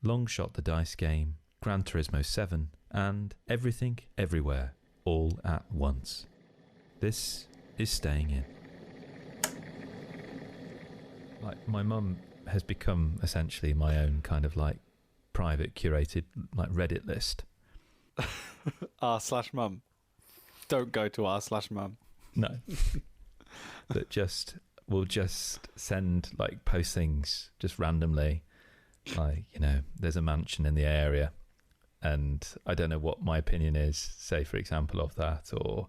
Long Shot the Dice Game, Gran Turismo 7, and Everything Everywhere all at once. This is Staying In. Like, my mum has become essentially my own kind of like private curated like Reddit list. r/mum. Don't go to r/mum. No. That will just send like post things just randomly. Like, you know, there's a mansion in the area and I don't know what my opinion is, say for example, of that, or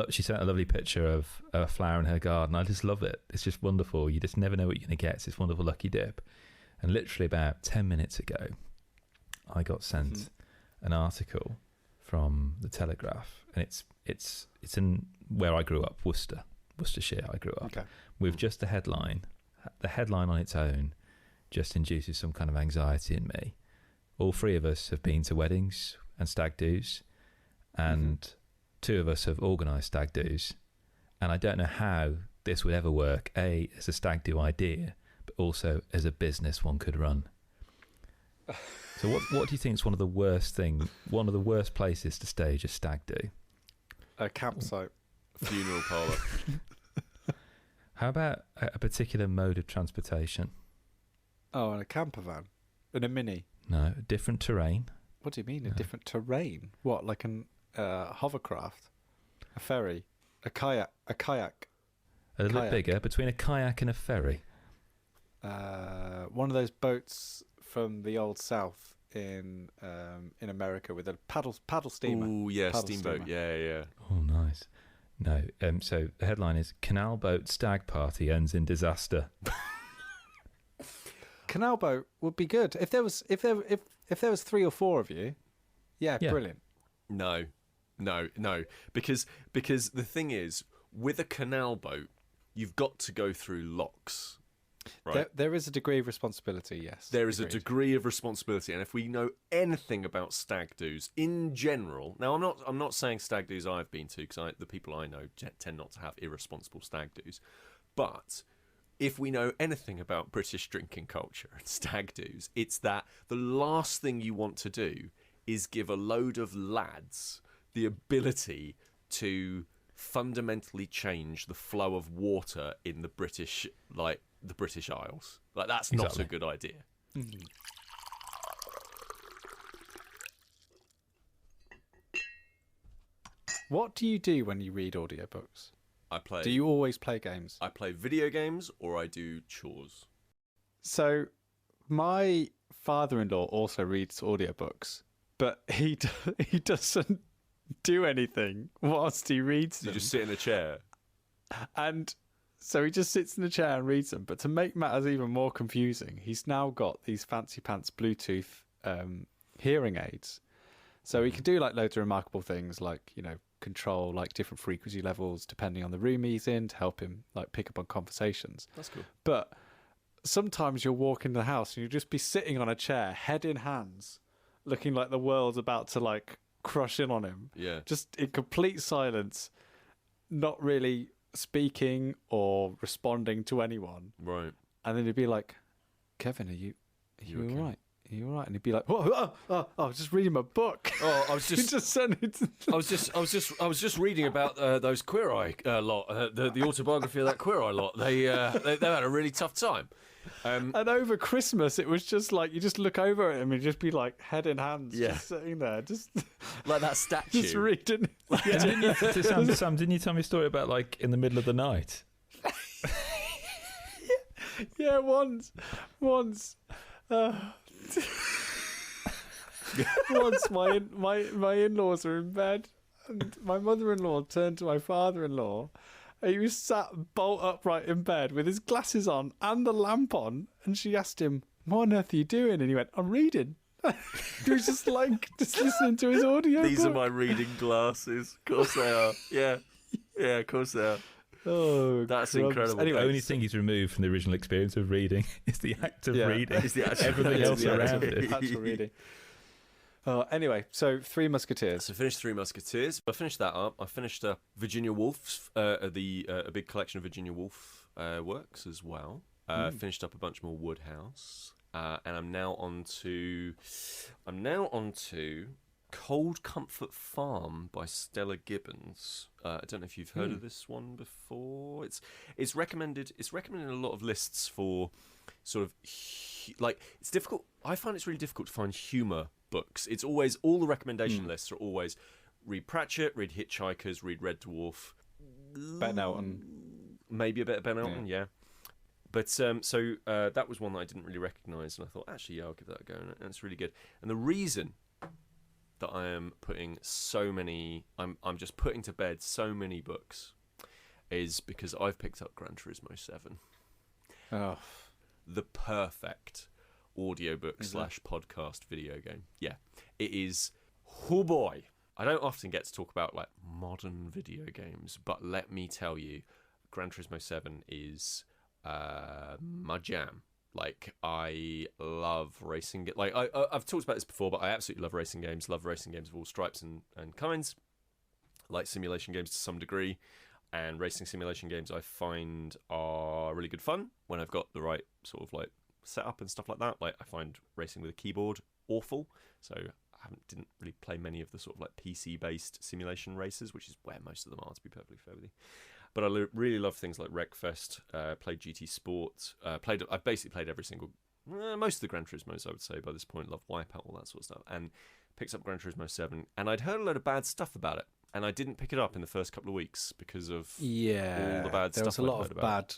she sent a lovely picture of a flower in her garden. I just love it. It's just wonderful. You just never know what you're going to get. It's this wonderful lucky dip. And literally about 10 minutes ago, I got sent an article from the Telegraph, and it's in where I grew up, Worcestershire. I grew up with just the headline. The headline on its own just induces some kind of anxiety in me. All three of us have been to weddings and stag do's, and two of us have organised stag do's, and I don't know how this would ever work, A, as a stag do idea, but also as a business one could run. So what do you think is one of the worst places to stage a stag do? A campsite. Funeral parlour. How about a particular mode of transportation? Oh, and a camper van? And a mini? No, different terrain. What do you mean, a different terrain? What, like an hovercraft? A ferry? A kayak? A little bit bigger, between a kayak and a ferry. One of those boats from the old South in America with a paddle steamer. Oh, yeah, paddle steamboat. steamer. Yeah. Oh, nice. No, so the headline is Canal Boat Stag Party Ends in Disaster. Canal boat would be good if there was 3 or 4 of you. Yeah. Brilliant. No, because the thing is, with a canal boat, you've got to go through locks. Right? There is a degree of responsibility, yes. There is a degree of responsibility, and if we know anything about stag do's in general, now I'm not saying stag do's I've been to, because the people I know tend not to have irresponsible stag do's, but if we know anything about British drinking culture and stag do's, it's that the last thing you want to do is give a load of lads the ability to fundamentally change the flow of water in the British Isles. Like, that's not a good idea. What do you do when you read audiobooks? Do you always play games? I play video games or I do chores. So, my father-in-law also reads audiobooks, but he doesn't do anything whilst he reads them. You just sit in a chair. And so he just sits in the chair and reads them. But to make matters even more confusing, he's now got these fancy pants Bluetooth hearing aids. So he can do like loads of remarkable things, like, you know, control like different frequency levels depending on the room he's in to help him like pick up on conversations. That's cool. But sometimes you'll walk into the house and you'll just be sitting on a chair, head in hands, looking like the world's about to like crush in on him. Yeah. Just in complete silence, not really speaking or responding to anyone. Right. And then he'd be like, "Kevin, are you okay? all right? Are you all right?" And he'd be like, "Oh, I was just reading my book." Oh, I was just I was just reading about those Queer Eye lot, the autobiography of that Queer Eye lot. They had a really tough time. And over Christmas, it was just like you just look over at him and just be like head in hands, just sitting there, just like that statue, just reading. Sam, didn't you tell me a story about like in the middle of the night? Yeah, once. Once my in-laws were in bed and my mother-in-law turned to my father-in-law and he was sat bolt upright in bed with his glasses on and the lamp on, and she asked him, "What on earth are you doing?" And he went, "I'm reading." He was just listening to his audio. These are my reading glasses. Of course they are. Yeah, of course they are. Oh, that's incredible. Anyway, the only thing he's removed from the original experience of reading is the act of reading. Is the everything else around it. Actual reading. Anyway, so Three Musketeers. So finished Three Musketeers. I finished that up. I finished Virginia Woolf's, a big collection of Virginia Woolf works as well. Finished up a bunch more Woodhouse. and I'm now on to Cold Comfort Farm by Stella Gibbons. I don't know if you've heard of this one before. It's recommended. It's recommended in a lot of lists for sort of like, it's difficult. I find it's really difficult to find humor books. It's always, all the recommendation lists are always read Pratchett, read Hitchhikers, read Red Dwarf, Ben Elton, maybe a bit of Ben Elton, yeah. But so that was one that I didn't really recognise, and I thought, actually, yeah, I'll give that a go, and it's really good. And the reason that I am putting I'm just putting to bed so many books is because I've picked up Gran Turismo 7. Oh, the perfect audiobook / podcast video game. Yeah, it is. Oh boy, I don't often get to talk about like modern video games, but let me tell you, Gran Turismo 7 is my jam. Like, I love racing. Like, I've talked about this before, but I absolutely love racing games. Love racing games of all stripes and kinds. Like simulation games to some degree. And racing simulation games I find are really good fun when I've got the right sort of like setup and stuff like that. Like, I find racing with a keyboard awful. So I didn't really play many of the sort of like PC-based simulation races, which is where most of them are, to be perfectly fair with you. But I really love things like Wreckfest, played GT Sport, I've basically played every single, most of the Gran Turismos, I would say, by this point. Love Wipeout, all that sort of stuff. And picked up Gran Turismo 7, and I'd heard a load of bad stuff about it. And I didn't pick it up in the first couple of weeks because of all the bad stuff. There was a lot of bad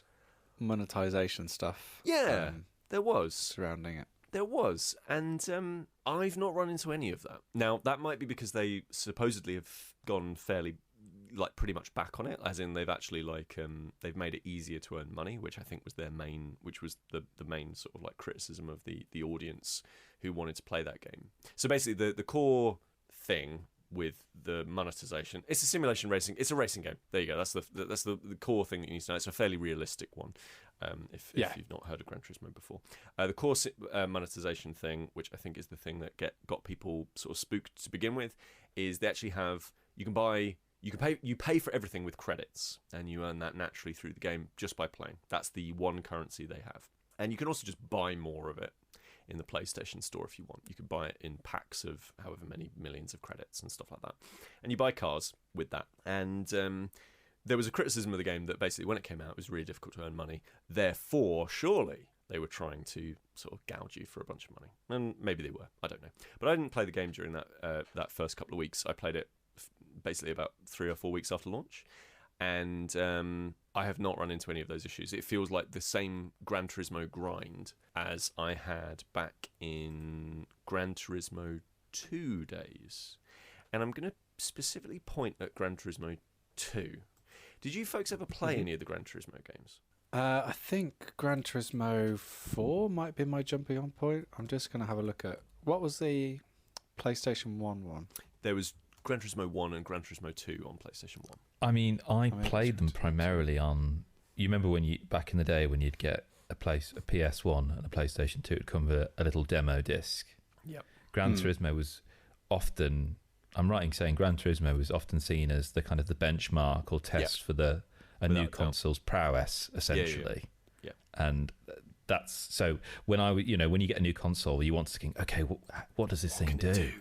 monetization stuff. Yeah, there was. Surrounding it. There was. And I've not run into any of that. Now, that might be because they supposedly have gone fairly, like, pretty much back on it, as in they've actually, like, they've made it easier to earn money, which I think was the main sort of, like, criticism of the audience who wanted to play that game. So basically, the core thing with the monetization, it's a simulation racing, it's a racing game. There you go. That's the core thing that you need to know. It's a fairly realistic one. If you've not heard of Gran Turismo before, the core monetization thing, which I think is the thing that got people sort of spooked to begin with, is they actually have, you pay for everything with credits, and you earn that naturally through the game just by playing. That's the one currency they have, and you can also just buy more of it in the PlayStation Store if you want. You could buy it in packs of however many millions of credits and stuff like that. And you buy cars with that. And there was a criticism of the game that basically when it came out, it was really difficult to earn money. Therefore, surely they were trying to sort of gouge you for a bunch of money. And maybe they were. I don't know. But I didn't play the game during that first couple of weeks. I played it basically about 3 or 4 weeks after launch. And I have not run into any of those issues. It feels like the same Gran Turismo grind as I had back in Gran Turismo 2 days. And I'm going to specifically point at Gran Turismo 2. Did you folks ever play any of the Gran Turismo games? I think Gran Turismo 4 might be my jumping on point. I'm just going to have a look at, what was the PlayStation 1 one? There was Gran Turismo 1 and Gran Turismo 2 on PlayStation 1. I mean, I played them primarily on... You remember when back in the day when you'd get a PS1 and a PlayStation 2, it'd come with a little demo disc. Yep. Gran Turismo was often... I'm right in saying Gran Turismo was often seen as the kind of the benchmark or test for a new console's prowess, essentially. Yeah. And that's... So when when you get a new console, you want to think, okay, what does this thing do?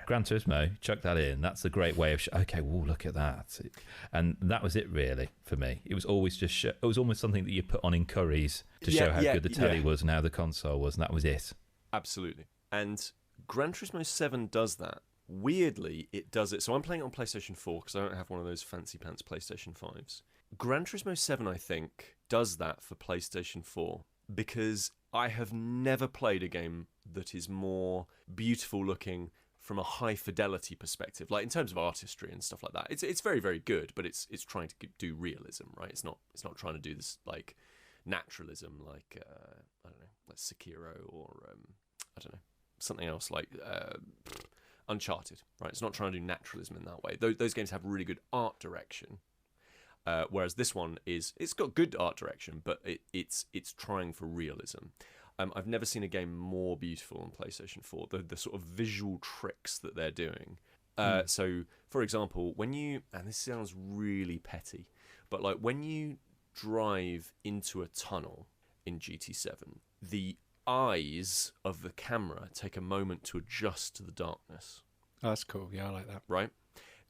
Gran Turismo, chuck that in. That's a great way of okay. Well, look at that, and that was it really for me. It was always just it was almost something that you put on in curries to show how good the telly was and how the console was, and that was it. Absolutely. And Gran Turismo 7 does that. Weirdly, it does it. So I'm playing it on PlayStation 4 because I don't have one of those fancy pants PlayStation 5s. Gran Turismo 7, I think, does that for PlayStation 4 because I have never played a game that is more beautiful looking from a high fidelity perspective, like in terms of artistry and stuff like that. It's very, very good, but it's trying to do realism, right? It's not trying to do this like naturalism, like I don't know, like Sekiro or I don't know, something else like Uncharted, right? It's not trying to do naturalism in that way. Those games have really good art direction, whereas this one it's got good art direction, but it's trying for realism. I've never seen a game more beautiful on PlayStation 4. The sort of visual tricks that they're doing. So, for example, when you, and this sounds really petty, but like when you drive into a tunnel in GT7, the eyes of the camera take a moment to adjust to the darkness. Oh, that's cool. Yeah, I like that. Right?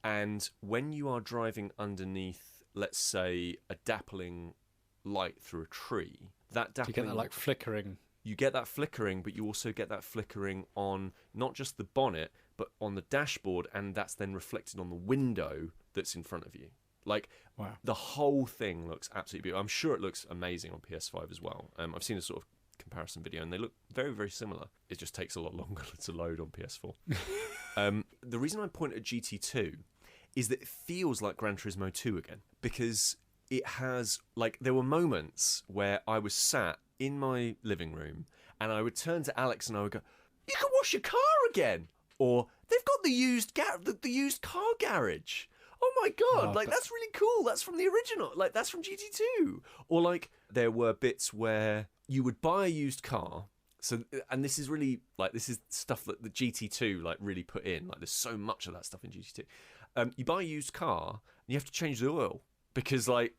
And when you are driving underneath, let's say, a dappling light through a tree, that dappling... Do you get that, like, flickering? You get that flickering, but you also get that flickering on not just the bonnet, but on the dashboard, and that's then reflected on the window that's in front of you. Like, wow. The whole thing looks absolutely beautiful. I'm sure it looks amazing on PS5 as well. I've seen a sort of comparison video, and they look very, very similar. It just takes a lot longer to load on PS4. The reason I point at GT2 is that it feels like Gran Turismo 2 again, because it has, like, there were moments where I was sat in my living room and I would turn to Alex and I would go, "You can wash your car again," or "They've got the used car garage. Oh my god, that's really cool. That's from the original. Like, that's from GT2." Or, like, there were bits where you would buy a used car. So, and this is really, like, this is stuff that the GT2, like, really put in. Like, there's so much of that stuff in GT2. You buy a used car and you have to change the oil because, like,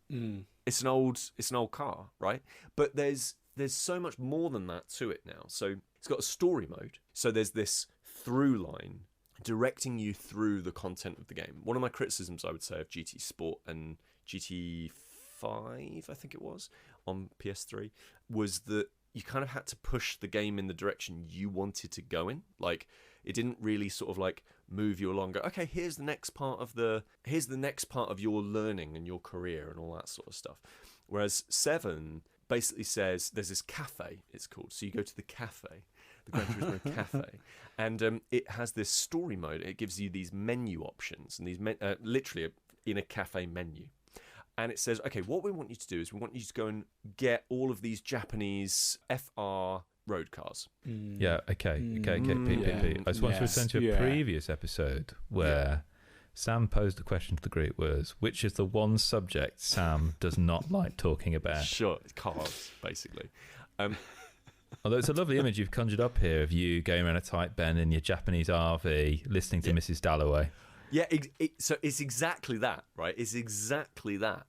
it's an old car, right? But there's so much more than that to it now. So it's got a story mode. So there's this through line directing you through the content of the game. One of my criticisms, I would say, of GT Sport and GT5, I think it was, on PS3, was that you kind of had to push the game in the direction you wanted to go in. Like, it didn't really sort of like move you along. Go, okay, here's the next part of your learning and your career and all that sort of stuff. Whereas 7 basically says there's this cafe, it's called. So you go to the cafe, the Gran Turismo cafe, and it has this story mode. It gives you these menu options and these literally in a cafe menu. And it says, okay, what we want you to do is we want you to go and get all of these Japanese FR road cars. Yeah, okay. Pete. I just want to return to a previous episode where Sam posed the question to the group was, which is the one subject Sam does not like talking about? Sure, it's cars, basically. Although it's a lovely image you've conjured up here of you going around a tight bend in your Japanese RV, listening to Mrs. Dalloway. Yeah, so it's exactly that, right? It's exactly that.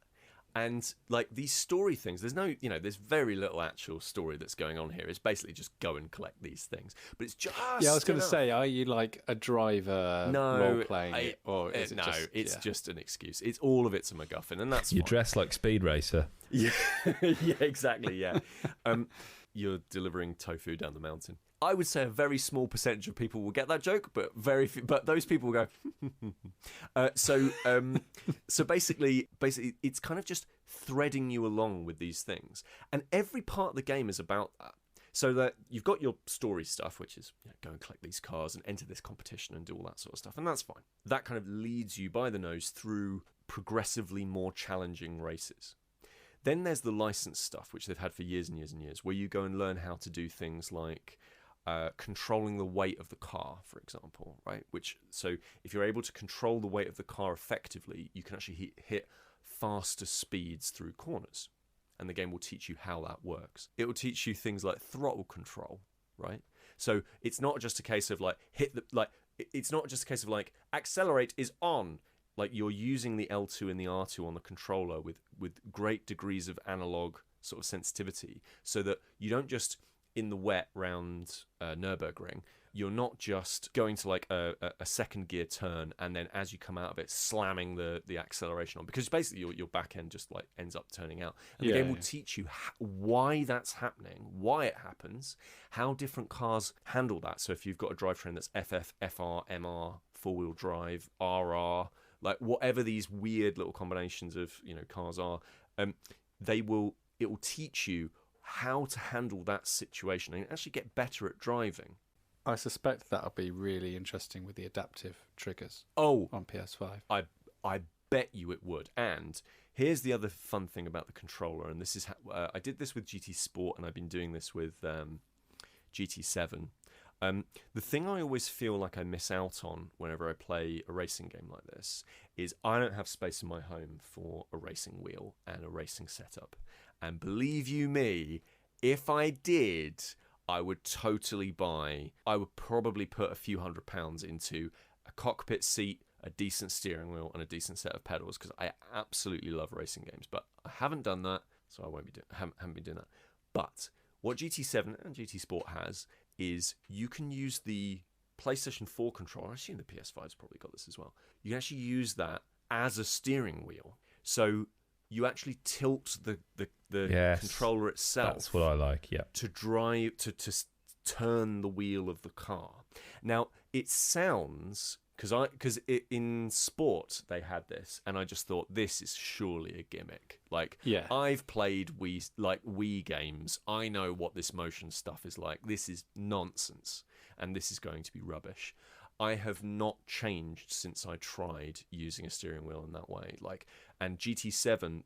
And, like, these story things, there's very little actual story that's going on here. It's basically just go and collect these things. But it's just I was going to say, are you like a driver role-playing it? Or is it it's just an excuse. All of it's a MacGuffin, and that's You fine. dress like Speed Racer. Yeah, yeah, exactly, yeah. You're delivering tofu down the mountain. I would say a very small percentage of people will get that joke, but very few, but those people will go. So basically, it's kind of just threading you along with these things, and every part of the game is about that. So that you've got your story stuff, which is go and collect these cars and enter this competition and do all that sort of stuff, and that's fine. That kind of leads you by the nose through progressively more challenging races. Then there's the license stuff, which they've had for years and years and years, where you go and learn how to do things like controlling the weight of the car, for example, right? So if you're able to control the weight of the car effectively, you can actually hit faster speeds through corners, and the game will teach you how that works. It will teach you things like throttle control, right? So it's not just a case of it's not just a case of like accelerate is on. Like, you're using the L2 and the R2 on the controller with great degrees of analog sort of sensitivity, so that you don't just, in the wet round Nürburgring, you're not just going to like a second gear turn and then as you come out of it slamming the acceleration on, because basically your back end just like ends up turning out. And the game will teach you why that's happening, why it happens, how different cars handle that. So if you've got a drivetrain that's FF, FR, MR, four-wheel drive, RR, like whatever these weird little combinations of cars are, it will teach you how to handle that situation and actually get better at driving. I suspect that'll be really interesting with the adaptive triggers on PS5. I bet you it would. And here's the other fun thing about the controller, and this is how, I did this with GT Sport and I've been doing this with GT7. The thing I always feel like I miss out on whenever I play a racing game like this is I don't have space in my home for a racing wheel and a racing setup. And believe you me, if I did, I would probably put a few £100 into a cockpit seat, a decent steering wheel, and a decent set of pedals, because I absolutely love racing games. But I haven't done that, so I haven't been doing that. But What GT7 and GT Sport has is you can use the PlayStation 4 controller. I assume the PS5's probably got this as well. You can actually use that as a steering wheel. So you actually tilt the controller itself. That's what I like. Yeah. To drive to turn the wheel of the car. Now it sounds because in sport they had this, and I just thought this is surely a gimmick. Like, I've played Wii games. I know what this motion stuff is like. This is nonsense, and this is going to be rubbish. I have not changed since I tried using a steering wheel in that way. And GT7,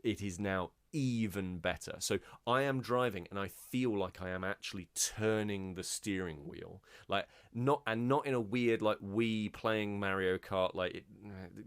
it is now even better. So I am driving and I feel like I am actually turning the steering wheel, not in a weird Wii playing Mario Kart. It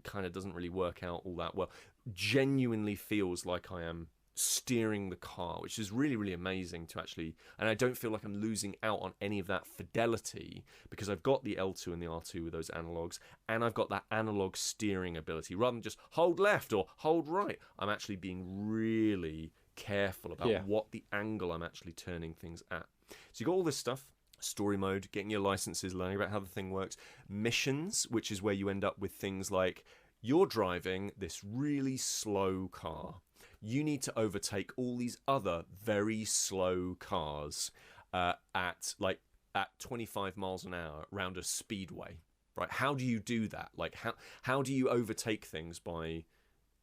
kind of doesn't really work out all that well. Genuinely feels like I am steering the car, which is really, really amazing to actually, and I don't feel like I'm losing out on any of that fidelity because I've got the L2 and the R2 with those analogs, and I've got that analog steering ability. Rather than just hold left or hold right, I'm actually being really careful about what the angle I'm actually turning things at. So you got all this stuff: story mode, getting your licenses, learning about how the thing works, missions, which is where you end up with things like you're driving this really slow car. You need to overtake all these other very slow cars at 25 miles an hour around a speedway, right? How do you do that? How do you overtake things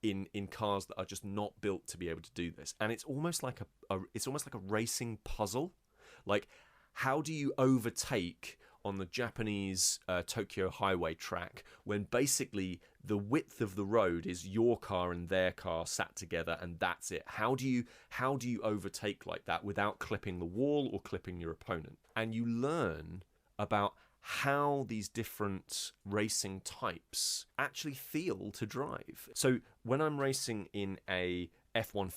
in cars that are just not built to be able to do this? And it's almost like a racing puzzle. How do you overtake on the Japanese Tokyo highway track when basically the width of the road is your car and their car sat together, and that's it? How do you overtake like that without clipping the wall or clipping your opponent? And you learn about how these different racing types actually feel to drive. So when I'm racing in a Ford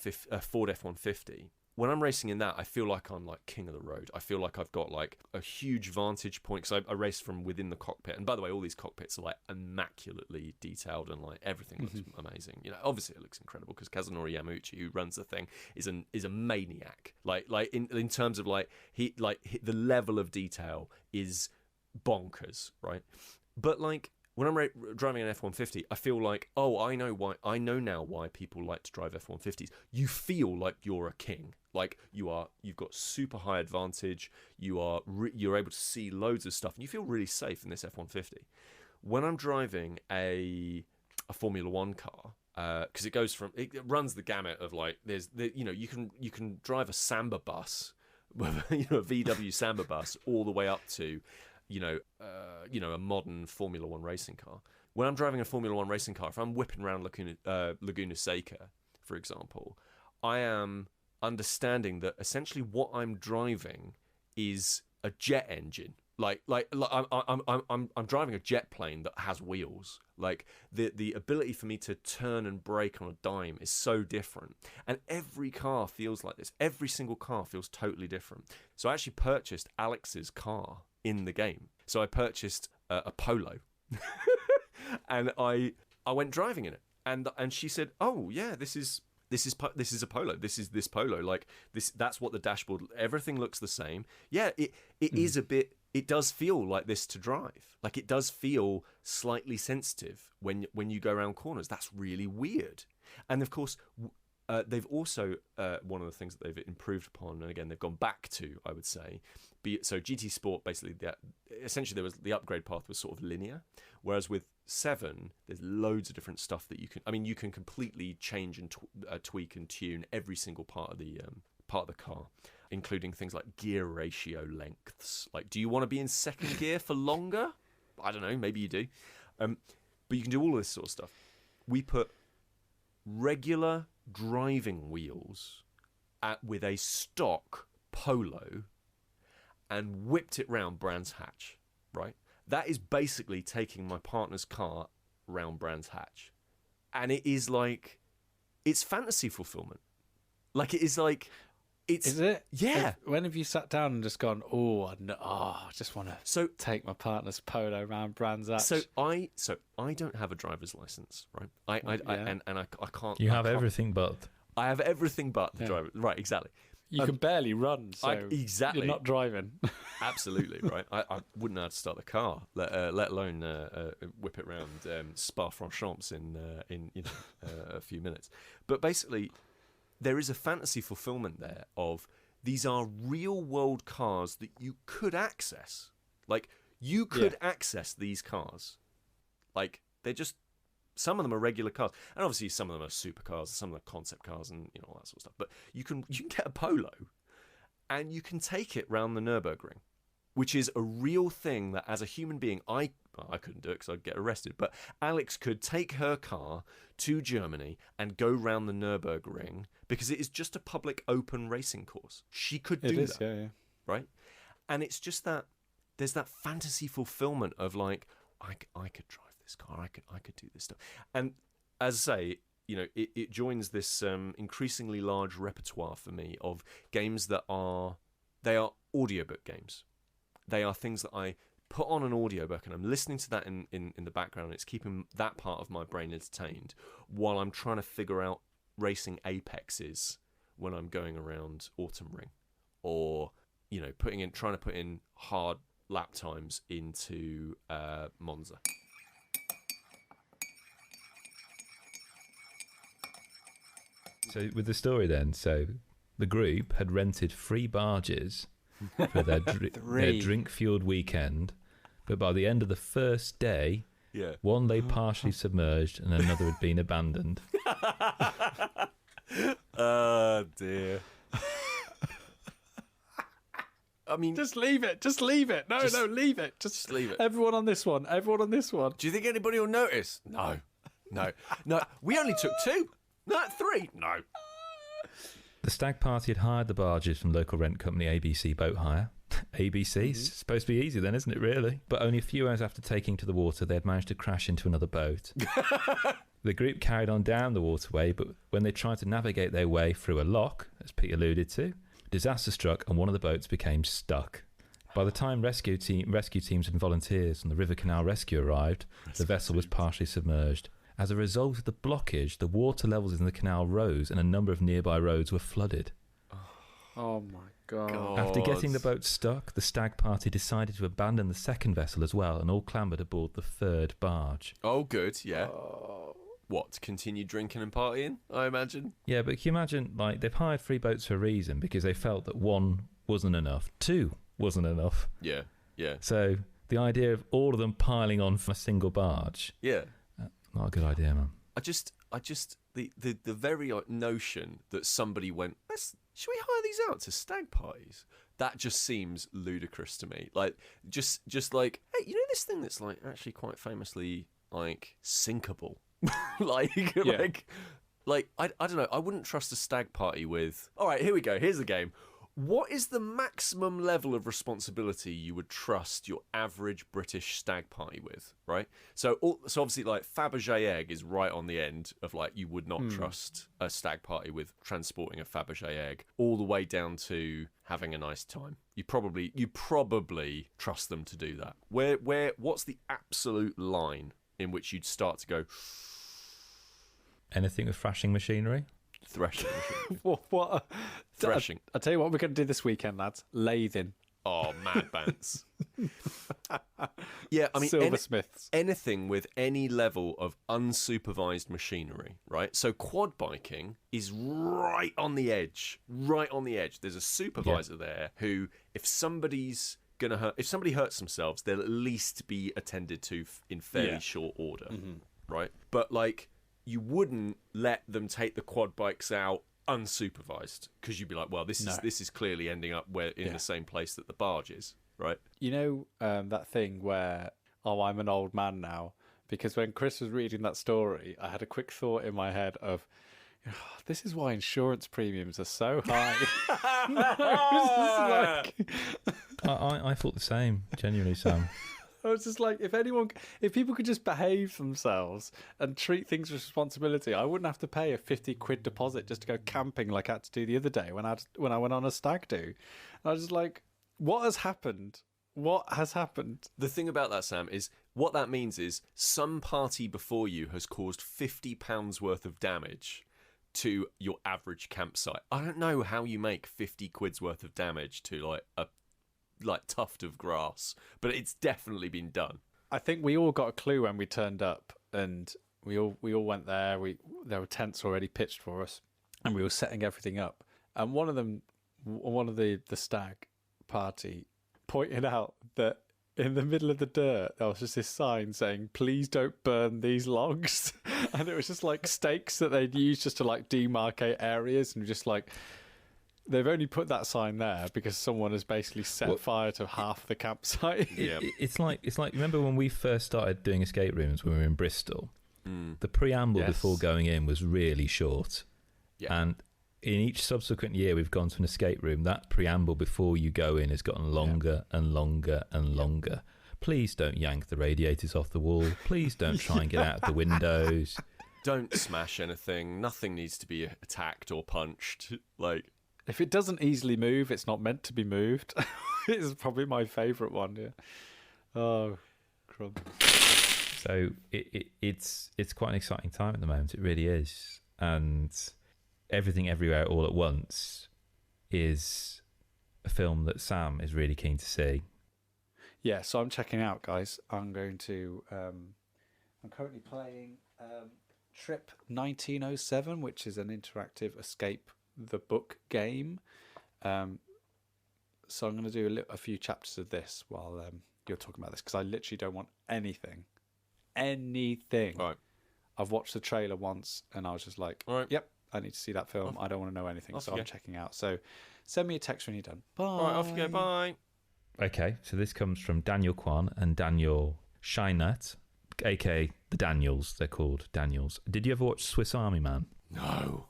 F-150, when I'm racing in that, I feel like I'm king of the road. I feel like I've got a huge vantage point because I race from within the cockpit. And by the way, all these cockpits are immaculately detailed and everything looks amazing. Obviously it looks incredible because Kazunori Yamauchi, who runs the thing, is a maniac. In terms of the level of detail is bonkers, right? But when I'm driving an F-150, I feel I know now why people like to drive F-150s. You feel like you're a king. You've got super high advantage. You're able to see loads of stuff, and you feel really safe in this F-150. When I'm driving a Formula One car, because it runs the gamut of you can drive a Samba bus, a VW Samba bus, all the way up to a modern Formula One racing car. When I'm driving a Formula One racing car, if I'm whipping around Laguna Seca, for example, I am understanding that essentially what I'm driving is a jet engine. I'm driving a jet plane that has wheels. The ability for me to turn and brake on a dime is so different, and every car feels like this. Every single car feels totally different. So I actually purchased Alex's car in the game. So I purchased a Polo, and I went driving in it, and she said, "Oh yeah, this is a Polo. This is this Polo. That's what the dashboard. Everything looks the same. Yeah, it is a bit. It does feel like this to drive. It does feel slightly sensitive when you go around corners. That's really weird. And of course." They've also, one of the things that they've improved upon, and again, they've gone back to, I would say, so GT Sport, basically, essentially the upgrade path was sort of linear, whereas with 7, there's loads of different stuff that you can completely change and tweak and tune every single part of the car, including things like gear ratio lengths. Do you want to be in second gear for longer? I don't know, maybe you do. But you can do all of this sort of stuff. We put regular driving wheels with a stock Polo and whipped it round Brands Hatch, right? That is basically taking my partner's car round Brands Hatch, and it is it's fantasy fulfillment. Is it? Yeah. When have you sat down and just gone, I just want to take my partner's Polo around Brands Hatch? So I don't have a driver's license, right? I can't. You have everything but. I have everything but the driver. Right, exactly. You can barely run, so exactly. you're not driving. Absolutely, right? I wouldn't know how to start the car, let alone whip it around Spa-Francorchamps in a few minutes. But basically, there is a fantasy fulfillment there of these are real-world cars that you could access. Like, you could access these cars. Like, they're just... Some of them are regular cars, and obviously some of them are supercars, some of them are concept cars, and all that sort of stuff. But you can get a Polo, and you can take it round the Nürburgring, which is a real thing that, as a human being, I couldn't do it because I'd get arrested. But Alex could take her car to Germany and go round the Nürburgring because it is just a public open racing course. She could do that, yeah. right? And it's just that there's that fantasy fulfillment of like I could drive this car, I could do this stuff. And as I say, it joins this increasingly large repertoire for me of games that are audiobook games. They are things that I put on an audiobook and I'm listening to that in the background. And it's keeping that part of my brain entertained while I'm trying to figure out racing apexes when I'm going around Autumn Ring, or trying to put in hard lap times into Monza. So with the story then, so the group had rented 3 barges for their drink-fueled weekend, but by the end of the first day, one lay partially submerged and another had been abandoned. Oh, dear. I mean... Just leave it. No, leave it. Just leave it. Everyone on this one. Do you think anybody will notice? No. We only took 2. Not 3. No. The stag party had hired the barges from local rent company ABC Boat Hire. ABC? It's supposed to be easy then, isn't it, really? But only a few hours after taking to the water, they had managed to crash into another boat. The group carried on down the waterway, but when they tried to navigate their way through a lock, as Pete alluded to, disaster struck and one of the boats became stuck. By the time rescue teams and volunteers from the River Canal Rescue arrived, the vessel was partially submerged. As a result of the blockage, the water levels in the canal rose and a number of nearby roads were flooded. Oh my God. After getting the boat stuck, the stag party decided to abandon the second vessel as well and all clambered aboard the 3rd barge. Oh, good, yeah. What, to continue drinking and partying, I imagine? Yeah, but can you imagine, like, they've hired 3 boats for a reason because they felt that 1 wasn't enough, 2 wasn't enough. Yeah. So the idea of all of them piling on from a single barge... Yeah. Not a good idea, man. I just the very notion that somebody went, should we hire these out to stag parties? That just seems ludicrous to me. Like just like, hey, this thing that's like actually quite famously like sinkable. like I don't know. I wouldn't trust a stag party with. All right, here we go. Here's the game. What is the maximum level of responsibility you would trust your average British stag party with, right? So obviously, like, Fabergé egg is right on the end of, like, you would not trust a stag party with transporting a Fabergé egg all the way down to having a nice time. You probably trust them to do that. What's the absolute line in which you'd start to go... Anything with thrashing machinery? Threshing machine. What? Threshing. I'll tell you what we're going to do this weekend, lads. Lathing. Oh, mad bants. Yeah, I mean, silversmiths. Anything with any level of unsupervised machinery, right? So quad biking is right on the edge. There's a supervisor there who, if somebody hurts themselves, they'll at least be attended to in fairly short order, right? But like, you wouldn't let them take the quad bikes out unsupervised because you'd be like, well, this is clearly ending up in the same place that the barge is, right? That thing where, I'm an old man now, because when Chris was reading that story, I had a quick thought in my head of, this is why insurance premiums are so high. I thought the same, genuinely, Sam. I was just like, if people could just behave themselves and treat things with responsibility, I wouldn't have to pay a 50 quid deposit just to go camping like I had to do the other day when I went on a stag do. And I was just like, what has happened? What has happened? The thing about that, Sam, is what that means is some party before you has caused £50 worth of damage to your average campsite. I don't know how you make 50 quid's worth of damage to like a tuft of grass, but it's definitely been done. I think we all got a clue when we turned up, and we all went there. There were tents already pitched for us, and we were setting everything up. And one of the stag party pointed out that in the middle of the dirt there was just this sign saying, "Please don't burn these logs," and it was just like stakes that they'd used just to like demarcate areas, and just like they've only put that sign there because someone has basically set fire to half the campsite. It's like remember when we first started doing escape rooms when we were in Bristol? The preamble before going in was really short, and in each subsequent year we've gone to an escape room, that preamble before you go in has gotten longer and longer and longer. Please don't yank the radiators off the wall. Please don't try and get out of the windows. Don't smash anything. Nothing needs to be attacked or punched. Like, if it doesn't easily move, it's not meant to be moved. It's probably my favourite one. Yeah. Oh, crud. So it's quite an exciting time at the moment. It really is, and Everything Everywhere All at Once is a film that Sam is really keen to see. Yeah, so I'm checking out, guys. I'm going to. I'm currently playing Trip 1907, which is an interactive escape the book game. So I'm going to do a few chapters of this while you're talking about this, because I literally don't want anything. All right. I've watched the trailer once and I was just like, all right, yep, I need to see that film. I don't want to know anything, so I'm checking out. So send me a text when you're done. Bye. All right, off you go. Bye. Okay, so this comes from Daniel Kwan and Daniel Scheinert, aka the Daniels. They're called Daniels. Did you ever watch Swiss Army Man? No.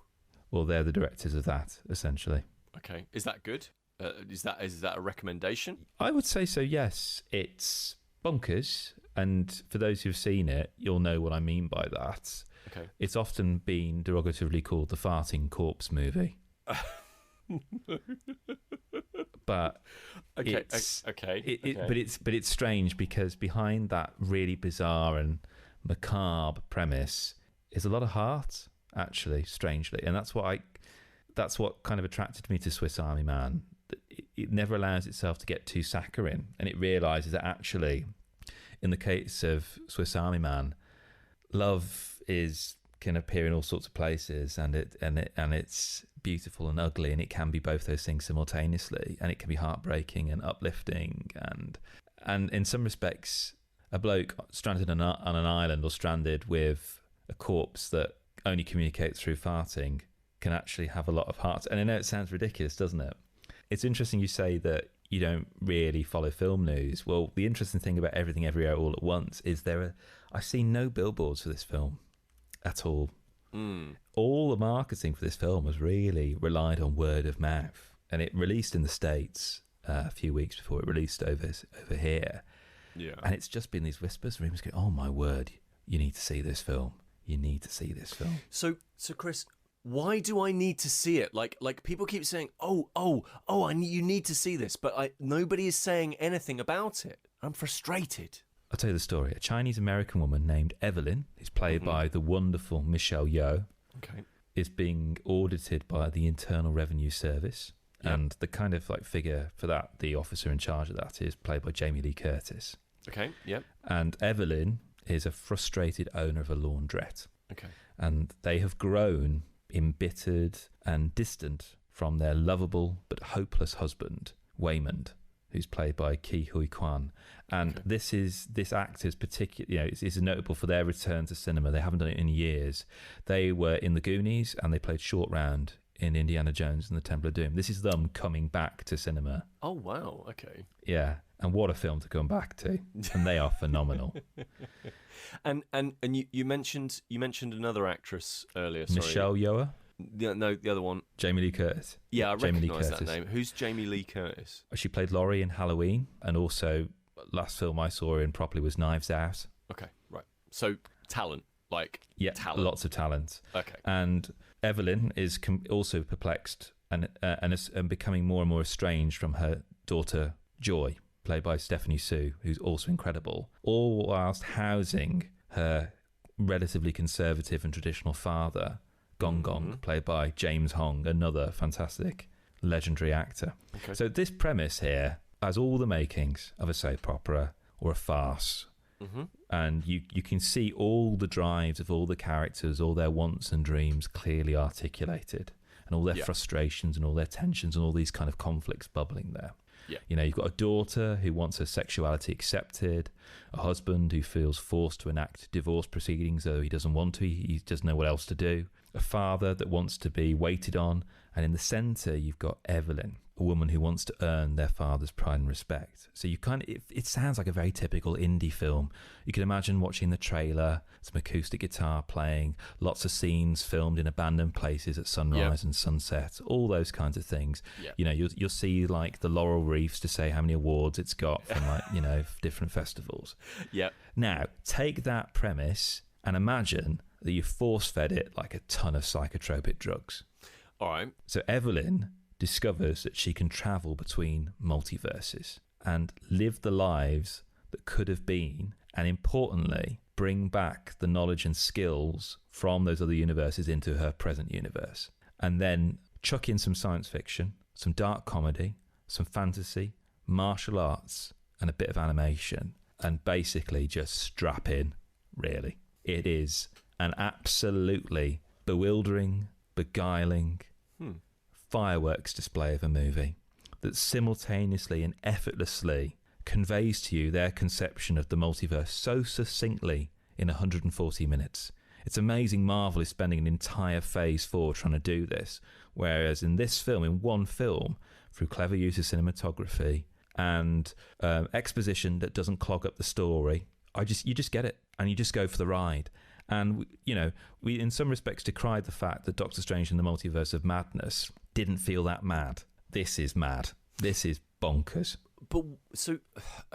Well, they're the directors of that, essentially. Okay, is that good? Is that a recommendation? I would say so, yes. It's bonkers, and for those who've seen it, you'll know what I mean by that. Okay. It's often been derogatively called the farting corpse movie. But okay. But it's strange because behind that really bizarre and macabre premise is a lot of heart, actually, strangely, and that's what kind of attracted me to Swiss Army Man. It never allows itself to get too saccharine, and it realises that actually, in the case of Swiss Army Man, love can appear in all sorts of places, and it's beautiful and ugly, and it can be both those things simultaneously, and it can be heartbreaking and uplifting, and in some respects, a bloke stranded on an island or stranded with a corpse that only communicates through farting can actually have a lot of heart. And I know it sounds ridiculous, doesn't it? It's interesting you say that you don't really follow film news. Well, the interesting thing about Everything Everywhere All at Once is I've seen no billboards for this film at all. All the marketing for this film was really relied on word of mouth, and it released in the States a few weeks before it released over here. Yeah. And it's just been these whispers, rumors going, oh my word, you need to see this film. You need to see this film. So Chris, why do I need to see it? Like people keep saying, you need to see this, but nobody is saying anything about it. I'm frustrated. I'll tell you the story. A Chinese-American woman named Evelyn, who's played by the wonderful Michelle Yeoh, is being audited by the Internal Revenue Service. Yep. And the kind of like figure for that, the officer in charge of that, is played by Jamie Lee Curtis. Okay, yep. And Evelyn is a frustrated owner of a laundrette. Okay. And they have grown embittered and distant from their lovable but hopeless husband, Waymond, who's played by Ke Huy Quan. And this act is particularly, is notable for their return to cinema. They haven't done it in years. They were in The Goonies and they played Short Round in Indiana Jones and the Temple of Doom. This is them coming back to cinema. Oh, wow. Okay. Yeah. And what a film to come back to. And they are phenomenal. And you mentioned another actress earlier. Sorry. Michelle Yeoh? No, the other one. Jamie Lee Curtis. Yeah, I recognise that name. Who's Jamie Lee Curtis? She played Laurie in Halloween, and also last film I saw her in properly was Knives Out. Okay, right. So talent, talent. Lots of talent. Okay. And Evelyn is also perplexed and becoming more and more estranged from her daughter Joy, played by Stephanie Sue, who's also incredible, all whilst housing her relatively conservative and traditional father, Gong Gong, played by James Hong, another fantastic, legendary actor. Okay. So this premise here has all the makings of a soap opera or a farce. And you can see all the drives of all the characters, all their wants and dreams clearly articulated, and all their frustrations and all their tensions and all these kind of conflicts bubbling there. Yeah. You know, you've got a daughter who wants her sexuality accepted, a husband who feels forced to enact divorce proceedings though he doesn't want to, he doesn't know what else to do, a father that wants to be waited on, and in the centre you've got Evelyn, a woman who wants to earn their father's pride and respect. So you kind of, it sounds like a very typical indie film. You can imagine watching the trailer, some acoustic guitar playing, lots of scenes filmed in abandoned places at sunrise and sunset, all those kinds of things. You know, you'll see like the laurel wreaths to say how many awards it's got from like, you know, different festivals. Now, take that premise and imagine that you force-fed it like a ton of psychotropic drugs. All right. So Evelyn discovers that she can travel between multiverses and live the lives that could have been, and importantly, bring back the knowledge and skills from those other universes into her present universe. And then chuck in some science fiction, some dark comedy, some fantasy, martial arts, and a bit of animation, and basically just strap in, really. It is an absolutely bewildering, beguiling, fireworks display of a movie that simultaneously and effortlessly conveys to you their conception of the multiverse so succinctly in 140 minutes. It's amazing Marvel is spending an entire phase 4 trying to do this, whereas in this film, in one film, through clever use of cinematography and exposition that doesn't clog up the story, you just get it and you just go for the ride. And, you know, we in some respects decried the fact that Doctor Strange in the Multiverse of Madness didn't feel that mad. This is mad. This is bonkers. But so,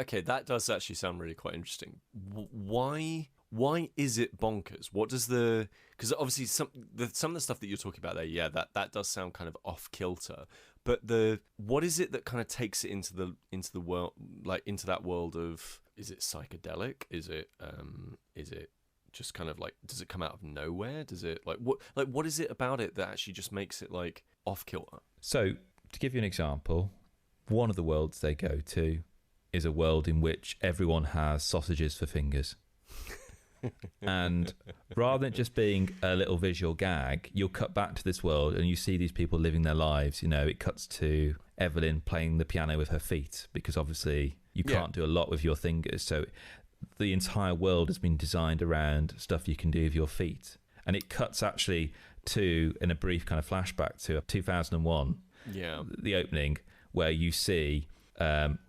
okay, that does actually sound really quite interesting. Why is it bonkers? What does because obviously some of the stuff that you're talking about there, that does sound kind of off kilter. But what is it that kind of takes it into the world, like into that world of, is it psychedelic? Is it just kind of like, does it come out of nowhere? Does it what is it about it that actually just makes it like off kilter? So to give you an example, one of the worlds they go to is a world in which everyone has sausages for fingers. And rather than just being a little visual gag, you'll cut back to this world and you see these people living their lives. You know, it cuts to Evelyn playing the piano with her feet, because obviously you can't do a lot with your fingers. So the entire world has been designed around stuff you can do with your feet. And it cuts actually to, in a brief kind of flashback to 2001, the opening, where you see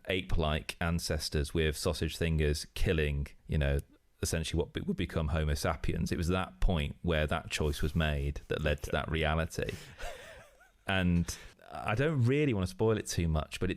ape-like ancestors with sausage fingers killing, you know, essentially what would become Homo sapiens. It was that point where that choice was made that led to that reality. And I don't really want to spoil it too much, but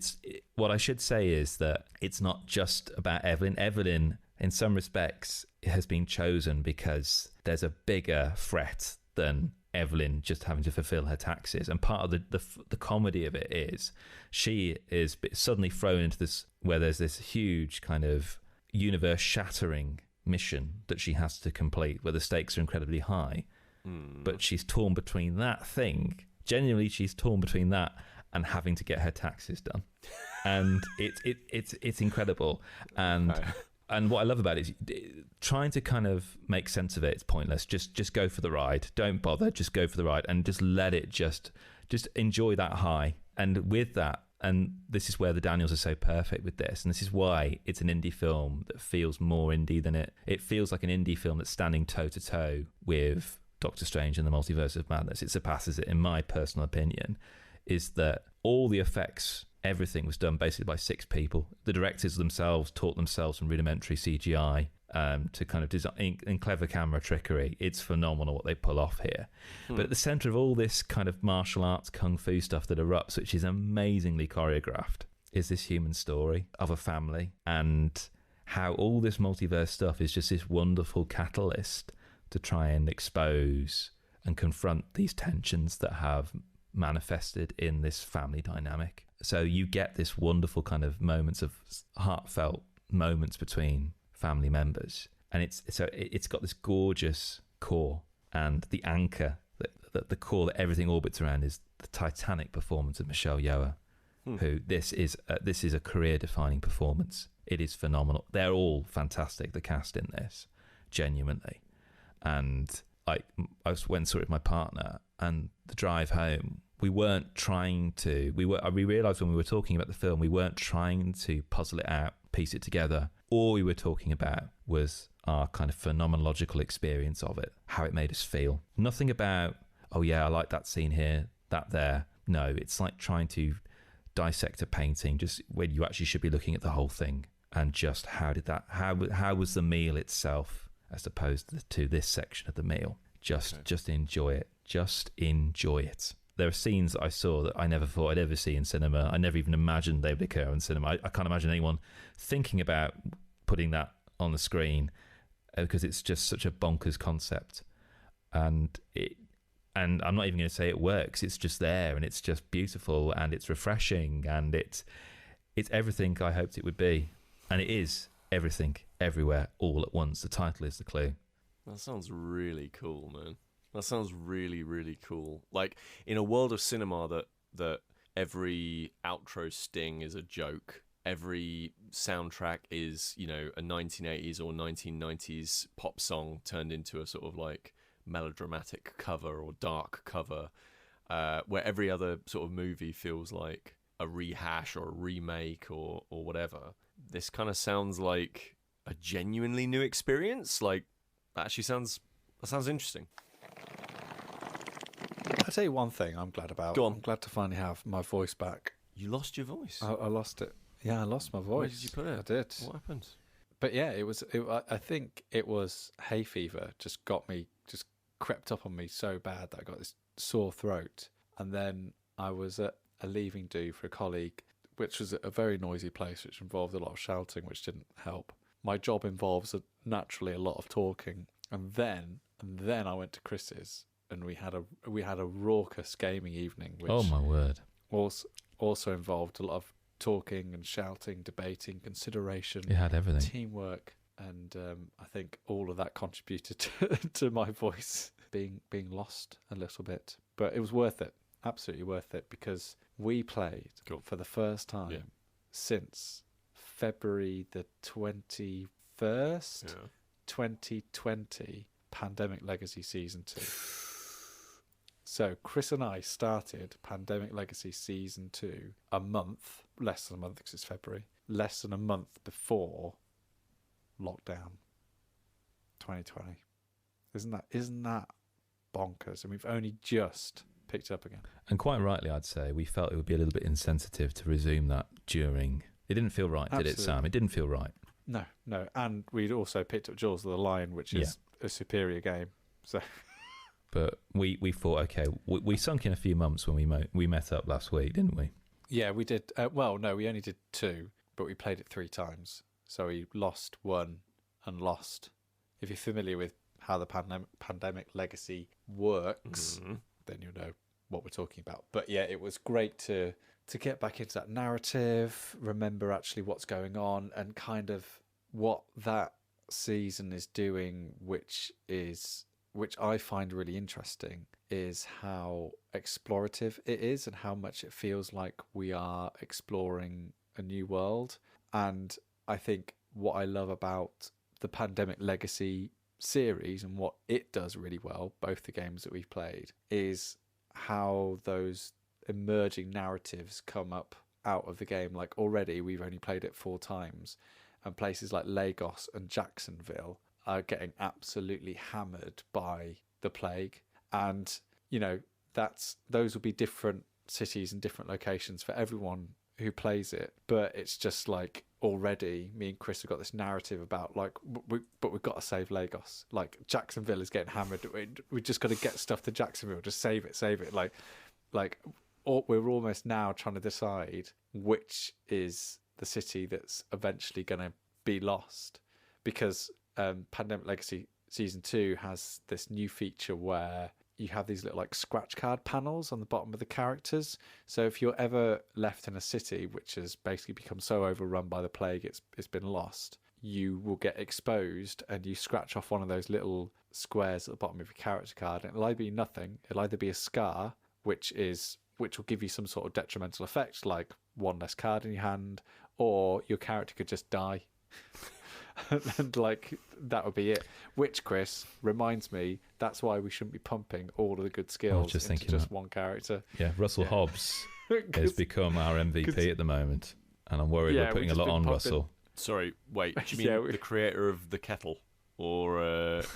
what I should say is that it's not just about Evelyn. Evelyn, in some respects, has been chosen because there's a bigger threat than Evelyn just having to fulfill her taxes. And part of the comedy of it is she is suddenly thrown into this, where there's this huge kind of universe-shattering mission that she has to complete, where the stakes are incredibly high. But she's torn between that thing. Genuinely, she's torn between that and having to get her taxes done. And it's incredible. And what I love about it is trying to kind of make sense of it. It's pointless. Just go for the ride. Don't bother. Just go for the ride and just let it just enjoy that high. And with that, and this is where the Daniels are so perfect with this, and this is why it's an indie film that feels more indie than it feels like an indie film that's standing toe-to-toe with Doctor Strange and the Multiverse of Madness. It surpasses it, in my personal opinion, is that all the effects, everything was done basically by 6 people. The directors themselves taught themselves some rudimentary CGI to kind of design in clever camera trickery. It's phenomenal what they pull off here. But at the centre of all this kind of martial arts kung fu stuff that erupts, which is amazingly choreographed, is this human story of a family, and how all this multiverse stuff is just this wonderful catalyst to try and expose and confront these tensions that have manifested in this family dynamic. So you get this wonderful kind of moments of heartfelt moments between family members, and it's got this gorgeous core and the anchor the core that everything orbits around is the titanic performance of Michelle Yeoh, who this is a career-defining performance. It is phenomenal. They're all fantastic, the cast in this, genuinely. And I went and saw it with my partner, and the drive home, we weren't trying to. We realised when we were talking about the film, we weren't trying to puzzle it out, piece it together. All we were talking about was our kind of phenomenological experience of it, how it made us feel. Nothing about, oh yeah, I like that scene here, that there. No, it's like trying to dissect a painting, just when you actually should be looking at the whole thing, and just how was the meal itself as opposed to this section of the meal. Just enjoy it. Just enjoy it. There are scenes that I saw that I never thought I'd ever see in cinema. I never even imagined they would occur in cinema. I can't imagine anyone thinking about putting that on the screen, because it's just such a bonkers concept. And I'm not even going to say it works. It's just there, and it's just beautiful, and it's refreshing, and it's everything I hoped it would be. And it is everything, everywhere, all at once. The title is the clue. That sounds really cool, man. That sounds really, really cool. Like, in a world of cinema that every outro sting is a joke, every soundtrack is, you know, a 1980s or 1990s pop song turned into a sort of like melodramatic cover or dark cover, where every other sort of movie feels like a rehash or a remake or whatever. This kind of sounds like a genuinely new experience. Like, that sounds interesting. I'll tell you one thing I'm glad about. Go on. I'm glad to finally have my voice back. You lost your voice. I lost it. Yeah, I lost my voice. Where did you put it? I did. What happened? But yeah, I think it was hay fever just crept up on me so bad that I got this sore throat. And then I was at a leaving do for a colleague, which was a very noisy place, which involved a lot of shouting, which didn't help. My job involves naturally a lot of talking. And then I went to Chris's, and we had a raucous gaming evening, which Oh my word. also involved a lot of talking and shouting, debating, consideration. You had everything. Teamwork, and I think all of that contributed to my voice being lost a little bit. But it was worth it, absolutely worth it, because we played for the first time since February the 21st, 2020, Pandemic Legacy Season 2. So Chris and I started Pandemic Legacy Season 2 less than a month because it's February, less than a month before lockdown 2020. Isn't that bonkers? And we've only just picked it up again. And quite rightly, I'd say, we felt it would be a little bit insensitive to resume that during. It didn't feel right, Absolutely. did it, Sam? It didn't feel right. Mm. No. And we'd also picked up Jaws of the Lion, which is a superior game. So, but we thought, okay, we sunk in a few months when we met up last week, didn't we? yeah, we did. Well, no, we only did 2, but we played it 3 times. So we lost 1 and lost. If you're familiar with how the pandemic legacy works, then you'll know what we're talking about. But yeah, it was great to get back into that narrative, remember actually what's going on, and kind of what that season is doing, which I find really interesting, is how explorative it is and how much it feels like we are exploring a new world. And I think what I love about the Pandemic Legacy series and what it does really well, both the games that we've played, is how those emerging narratives come up out of the game. Like already we've only played it 4 times, and places like Lagos and Jacksonville are getting absolutely hammered by the plague. And you know, those will be different cities and different locations for everyone who plays it, but it's just like already me and Chris have got this narrative about like but we've got to save Lagos. Like Jacksonville is getting hammered, we just got to get stuff to Jacksonville, just save it. Like we're almost now trying to decide which is the city that's eventually going to be lost, because Pandemic Legacy Season 2 has this new feature where you have these little like scratch card panels on the bottom of the characters. So if you're ever left in a city which has basically become so overrun by the plague it's been lost, you will get exposed and you scratch off one of those little squares at the bottom of your character card, and it'll either be nothing, it'll either be a scar, which will give you some sort of detrimental effect, like one less card in your hand, or your character could just die. And like that would be it. Which, Chris, reminds me, that's why we shouldn't be pumping all of the good skills into just one character. Yeah, Russell Hobbs has become our MVP at the moment, and I'm worried we're putting a lot on Russell. Sorry, wait. Do you mean the creator of the kettle, or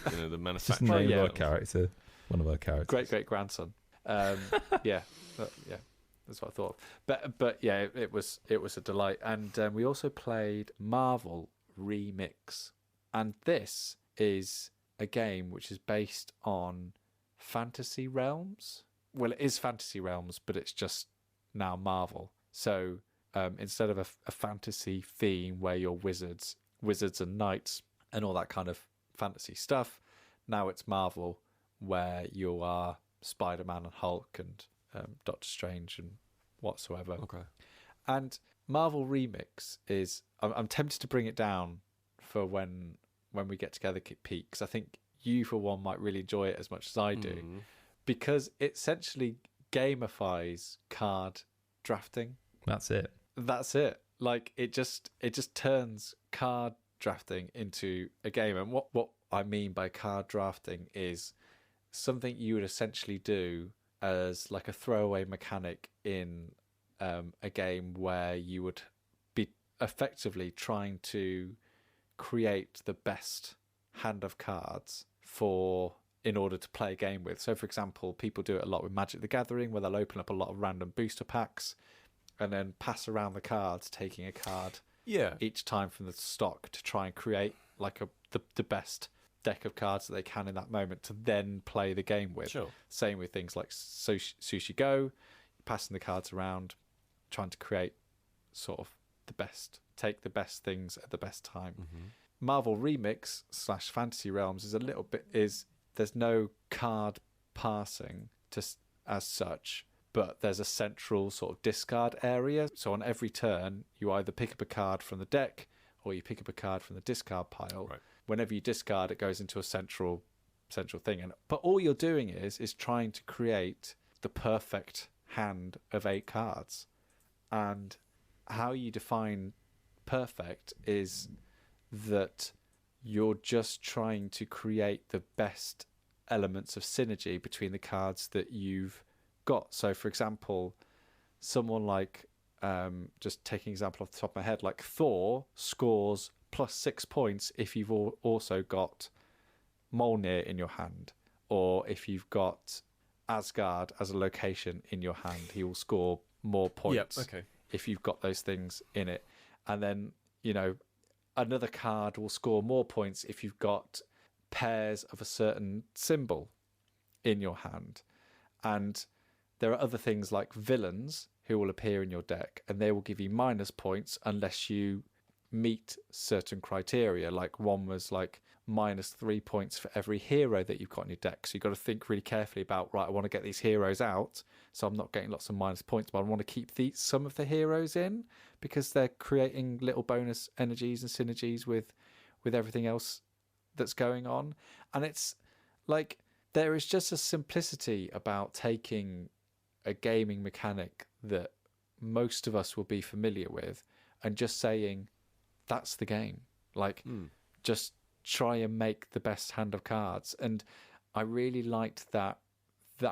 the manufacturer? Just name of our character, one of our characters. Great grandson. Yeah, that's what I thought. But yeah, it was a delight, and we also played Marvel Remix, and this is a game which is based on Fantasy Realms. Well, it is Fantasy Realms, but it's just now Marvel. So instead of a fantasy theme where you're wizards and knights and all that kind of fantasy stuff, now it's Marvel where you are Spider-Man and Hulk and Doctor Strange and whatsoever. Okay. And Marvel Remix is, I'm tempted to bring it down for when we get together, Pete, because I think you, for one, might really enjoy it as much as I do, because it essentially gamifies card drafting. That's it. Like it just turns card drafting into a game. And what I mean by card drafting is something you would essentially do as like a throwaway mechanic in a game where you would be effectively trying to create the best hand of cards in order to play a game with. So, for example, people do it a lot with Magic the Gathering, where they'll open up a lot of random booster packs and then pass around the cards, taking a card each time from the stock to try and create like the best deck of cards that they can in that moment to then play the game with. Sure. Same with things like Sushi Go, passing the cards around, trying to create sort of take the best things at the best time. Marvel Remix / Fantasy Realms is there's no card passing as such, but there's a central sort of discard area. So on every turn, you either pick up a card from the deck or you pick up a card from the discard pile. Right. Whenever you discard, it goes into a central thing. But all you're doing is trying to create the perfect hand of 8 cards. And how you define perfect is that you're just trying to create the best elements of synergy between the cards that you've got. So, for example, someone like, just taking an example off the top of my head, like Thor scores +6 points if you've also got Mjolnir in your hand, or if you've got Asgard as a location in your hand, he will score more points. Yep, okay. If you've got those things in it. And then, another card will score more points if you've got pairs of a certain symbol in your hand. And there are other things like villains who will appear in your deck, and they will give you minus points unless you meet certain criteria. Like one was like -3 points for every hero that you've got in your deck. So you've got to think really carefully about, right, I want to get these heroes out, so I'm not getting lots of minus points, but I want to keep some of the heroes in because they're creating little bonus energies and synergies with everything else that's going on. And it's like there is just a simplicity about taking a gaming mechanic that most of us will be familiar with and just saying, that's the game. Like, just try and make the best hand of cards. And I really liked that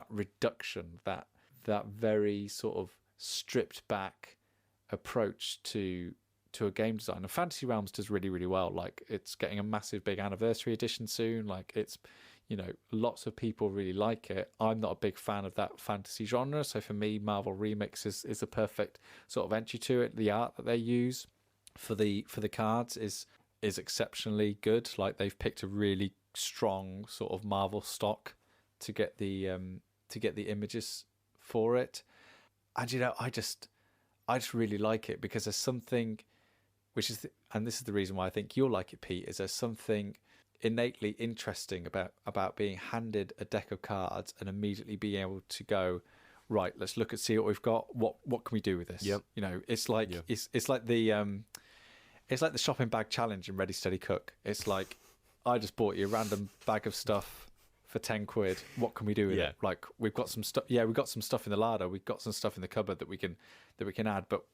reduction, that very sort of stripped back approach to a game design. And Fantasy Realms does really, really well. Like, it's getting a massive big anniversary edition soon. Like, it's, lots of people really like it. I'm not a big fan of that fantasy genre. So for me, Marvel Remix is a perfect sort of entry to it. The art that they use for the cards is exceptionally good. Like, they've picked a really strong sort of Marvel stock to get the images for it. And I just really like it because there's something which is and this is the reason why I think you'll like it, Pete, is there's something innately interesting about being handed a deck of cards and immediately being able to go, right, let's look and see what we've got. What can we do with this? Yep. It's like it's like the it's like the shopping bag challenge in Ready Steady Cook. It's like, I just bought you a random bag of stuff for 10 quid. What can we do with it? Like, we've got some stuff. Yeah, we've got some stuff in the larder. We've got some stuff in the cupboard that we can add. But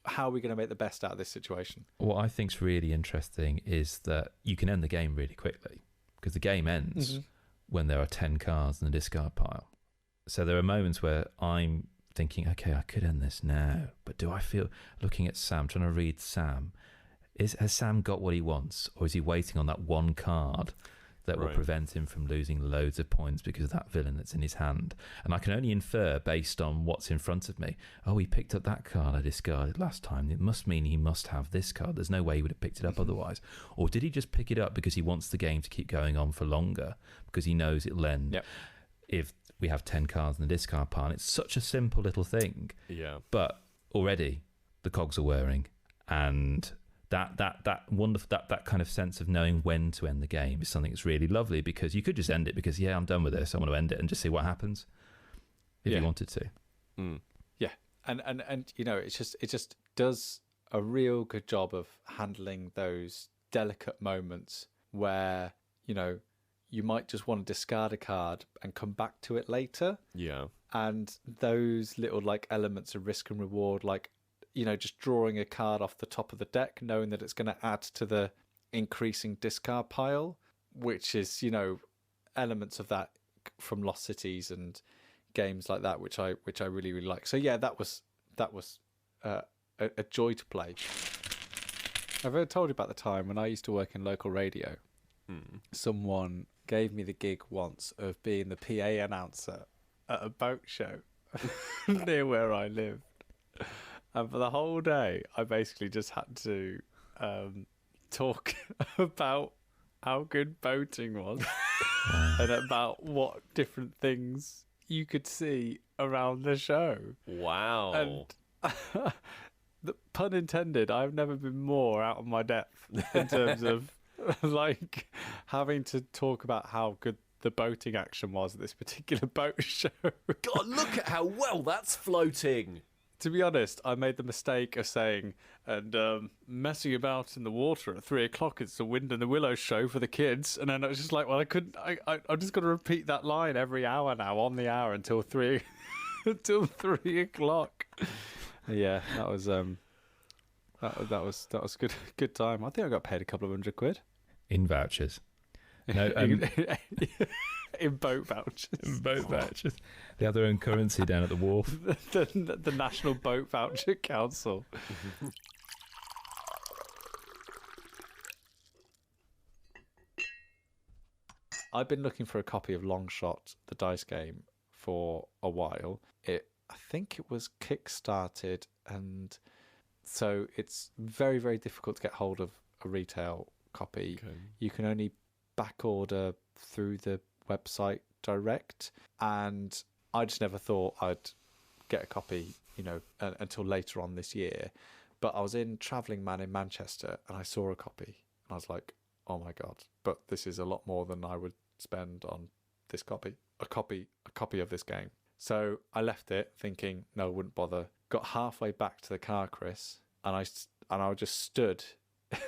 how are we going to make the best out of this situation? What I think's really interesting is that you can end the game really quickly, because the game ends when there are 10 cards in the discard pile. So there are moments where I'm thinking, okay, I could end this now, but do I feel, looking at Sam, trying to read Sam, has Sam got what he wants, or is he waiting on that one card that will prevent him from losing loads of points because of that villain that's in his hand? And I can only infer based on what's in front of me. Oh, he picked up that card I discarded last time. It must mean he must have this card. There's no way he would have picked it up otherwise. Or did he just pick it up because he wants the game to keep going on for longer, because he knows it'll end if we have 10 cards in the discard pile? And it's such a simple little thing. Yeah. But already the cogs are whirring, and that wonderful, that kind of sense of knowing when to end the game is something that's really lovely, because you could just end it because I'm done with this, I want to end it and just see what happens if you wanted to. And you know, it just does a real good job of handling those delicate moments where, you know, you might just want to discard a card and come back to it later, and those little like elements of risk and reward, like, you know, just drawing a card off the top of the deck, knowing that it's going to add to the increasing discard pile, which is, you know, elements of that from Lost Cities and games like that, which I really, really like. So yeah, that was a joy to play. I've ever told you about the time when I used to work in local radio. Someone gave me the gig once of being the PA announcer at a boat show near where I lived. And for the whole day, I basically just had to talk about how good boating was and about what different things you could see around the show. Wow. And the pun intended, I've never been more out of my depth in terms of like having to talk about how good the boating action was at this particular boat show. God, look at how well that's floating. To be honest, I made the mistake of saying, and messing about in the water at 3 o'clock, it's the Wind and the Willow show for the kids. And then I was just like, well, I'm just going to repeat that line every hour now, on the hour, until 3 o'clock. Yeah, that was good time. I think I got paid a couple of £100 in vouchers. No, in boat vouchers. In boat vouchers. They have their own currency down at the wharf. the National Boat Voucher Council. I've been looking for a copy of Long Shot, the dice game, for a while. I think it was kickstarted, and so it's very, very difficult to get hold of a retail copy. Okay. You can only back order through the website direct, and I just never thought I'd get a copy, you know, until later on this year. But I was in Travelling Man in Manchester and I saw a copy and I was like, oh my god, but this is a lot more than I would spend on this copy, a copy of this game. So I left it thinking, no, I wouldn't bother. Got halfway back to the car, Chris, and I just stood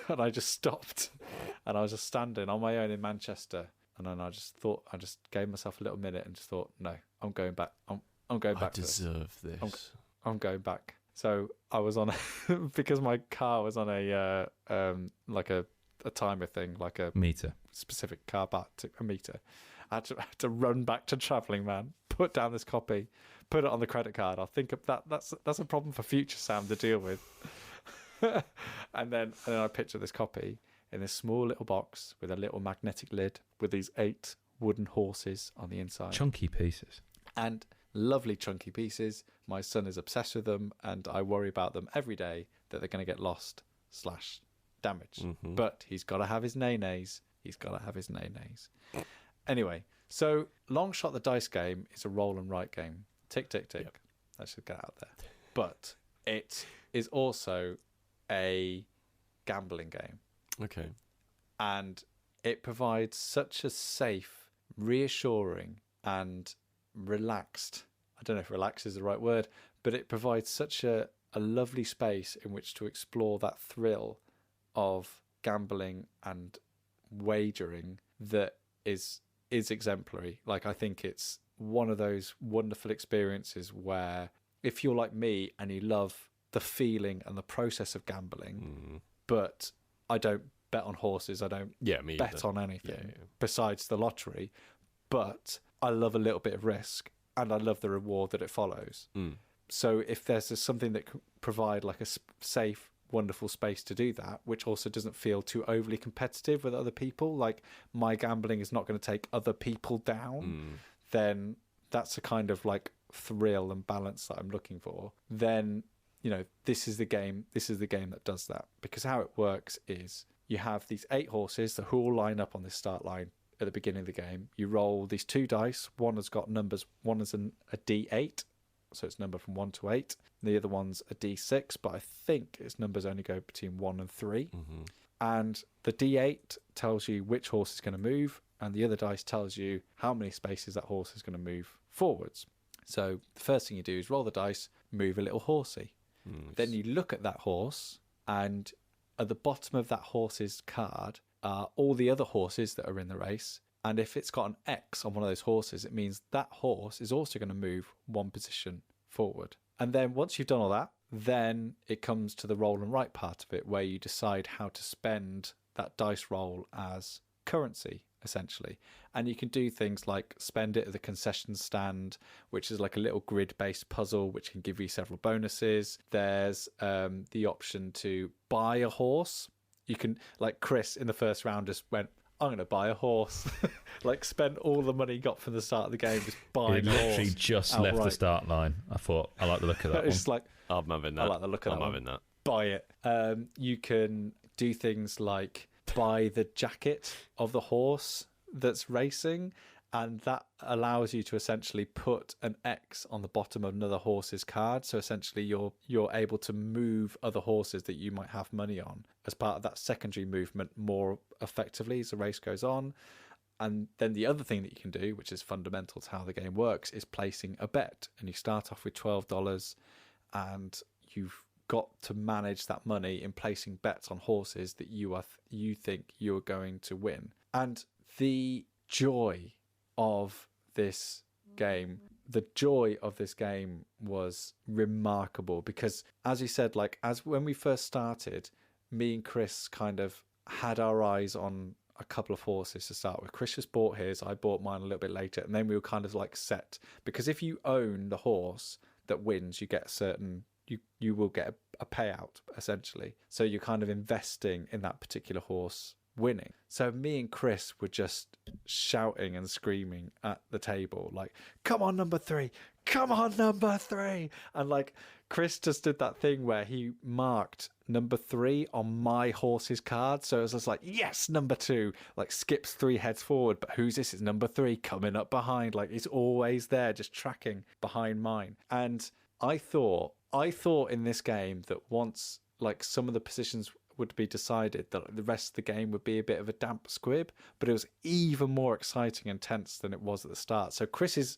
and I just stopped and I was just standing on my own in Manchester. And then I just gave myself a little minute and just thought, no, I'm going back. I'm going back. I deserve this. I'm going back. So I was on because my car was on a like a timer thing, like a meter, specific car a meter. I had to run back to Travelling Man, put down this copy, put it on the credit card. I think that's a problem for future Sam to deal with. and then I picture this copy in this small little box with a little magnetic lid with these 8 wooden horses on the inside. Chunky pieces. And lovely chunky pieces. My son is obsessed with them, and I worry about them every day that they're going to get lost / damaged. Mm-hmm. But he's got to have his nays. Anyway, so Long Shot the dice game is a roll and write game. Tick, tick, tick. Yep. Let's just get out there. But it is also a gambling game. Okay. And it provides such a safe, reassuring, and relaxed, I don't know if relax is the right word, but it provides such a lovely space in which to explore that thrill of gambling and wagering that is exemplary. Like, I think it's one of those wonderful experiences where if you're like me and you love the feeling and the process of gambling, but I don't bet on horses, I don't me bet either. on anything besides the lottery, but I love a little bit of risk and I love the reward that it follows. So if there's something that can provide like a safe, wonderful space to do that, which also doesn't feel too overly competitive with other people, like my gambling is not going to take other people down, then that's a kind of like thrill and balance that I'm looking for. Then, you know, this is the game that does that. Because how it works is you have these 8 horses that all line up on this start line at the beginning of the game. You roll these 2 dice. One has got numbers. One is a D8, so it's numbered from 1 to 8. The other one's a D6, but I think its numbers only go between 1 and 3. And the D8 tells you which horse is going to move, and the other dice tells you how many spaces that horse is going to move forwards. So the first thing you do is roll the dice, move a little horsey. Then you look at that horse, and at the bottom of that horse's card are all the other horses that are in the race. And if it's got an X on one of those horses, it means that horse is also going to move 1 position forward. And then once you've done all that, then it comes to the roll and write part of it, where you decide how to spend that dice roll as currency, essentially. And you can do things like spend it at the concession stand, which is like a little grid-based puzzle, which can give you several bonuses. There's the option to buy a horse. You can, like Chris in the first round just went, I'm going to buy a horse. Like, spend all the money he got from the start of the game just buying a horse. He literally just left the start line. I thought, I like the look of that It's one. like, I'm having that. I like the look of I'm that having one. that. Buy it. You can do things like buy the jacket of the horse that's racing, and that allows you to essentially put an X on the bottom of another horse's card. So essentially you're able to move other horses that you might have money on as part of that secondary movement more effectively as the race goes on. And then the other thing that you can do, which is fundamental to how the game works, is placing a bet. And you start off with $12, and you've got to manage that money in placing bets on horses that you think you're going to win. And the joy of this game was remarkable, because as you said, like, as when we first started, me and Chris kind of had our eyes on a couple of horses to start with. Chris just bought his, I bought mine a little bit later, and then we were kind of like set, because if you own the horse that wins, you get a certain, you will get a payout essentially. So you're kind of investing in that particular horse winning. So me and Chris were just shouting and screaming at the table, like, come on, number 3, come on, number 3. And like, Chris just did that thing where he marked number 3 on my horse's card. So it was just like, yes, number 2, like skips 3 heads forward. But who's this? It's number 3 coming up behind. Like, it's always there, just tracking behind mine. And I thought in this game that once like some of the positions would be decided, that the rest of the game would be a bit of a damp squib, but it was even more exciting and tense than it was at the start. So Chris's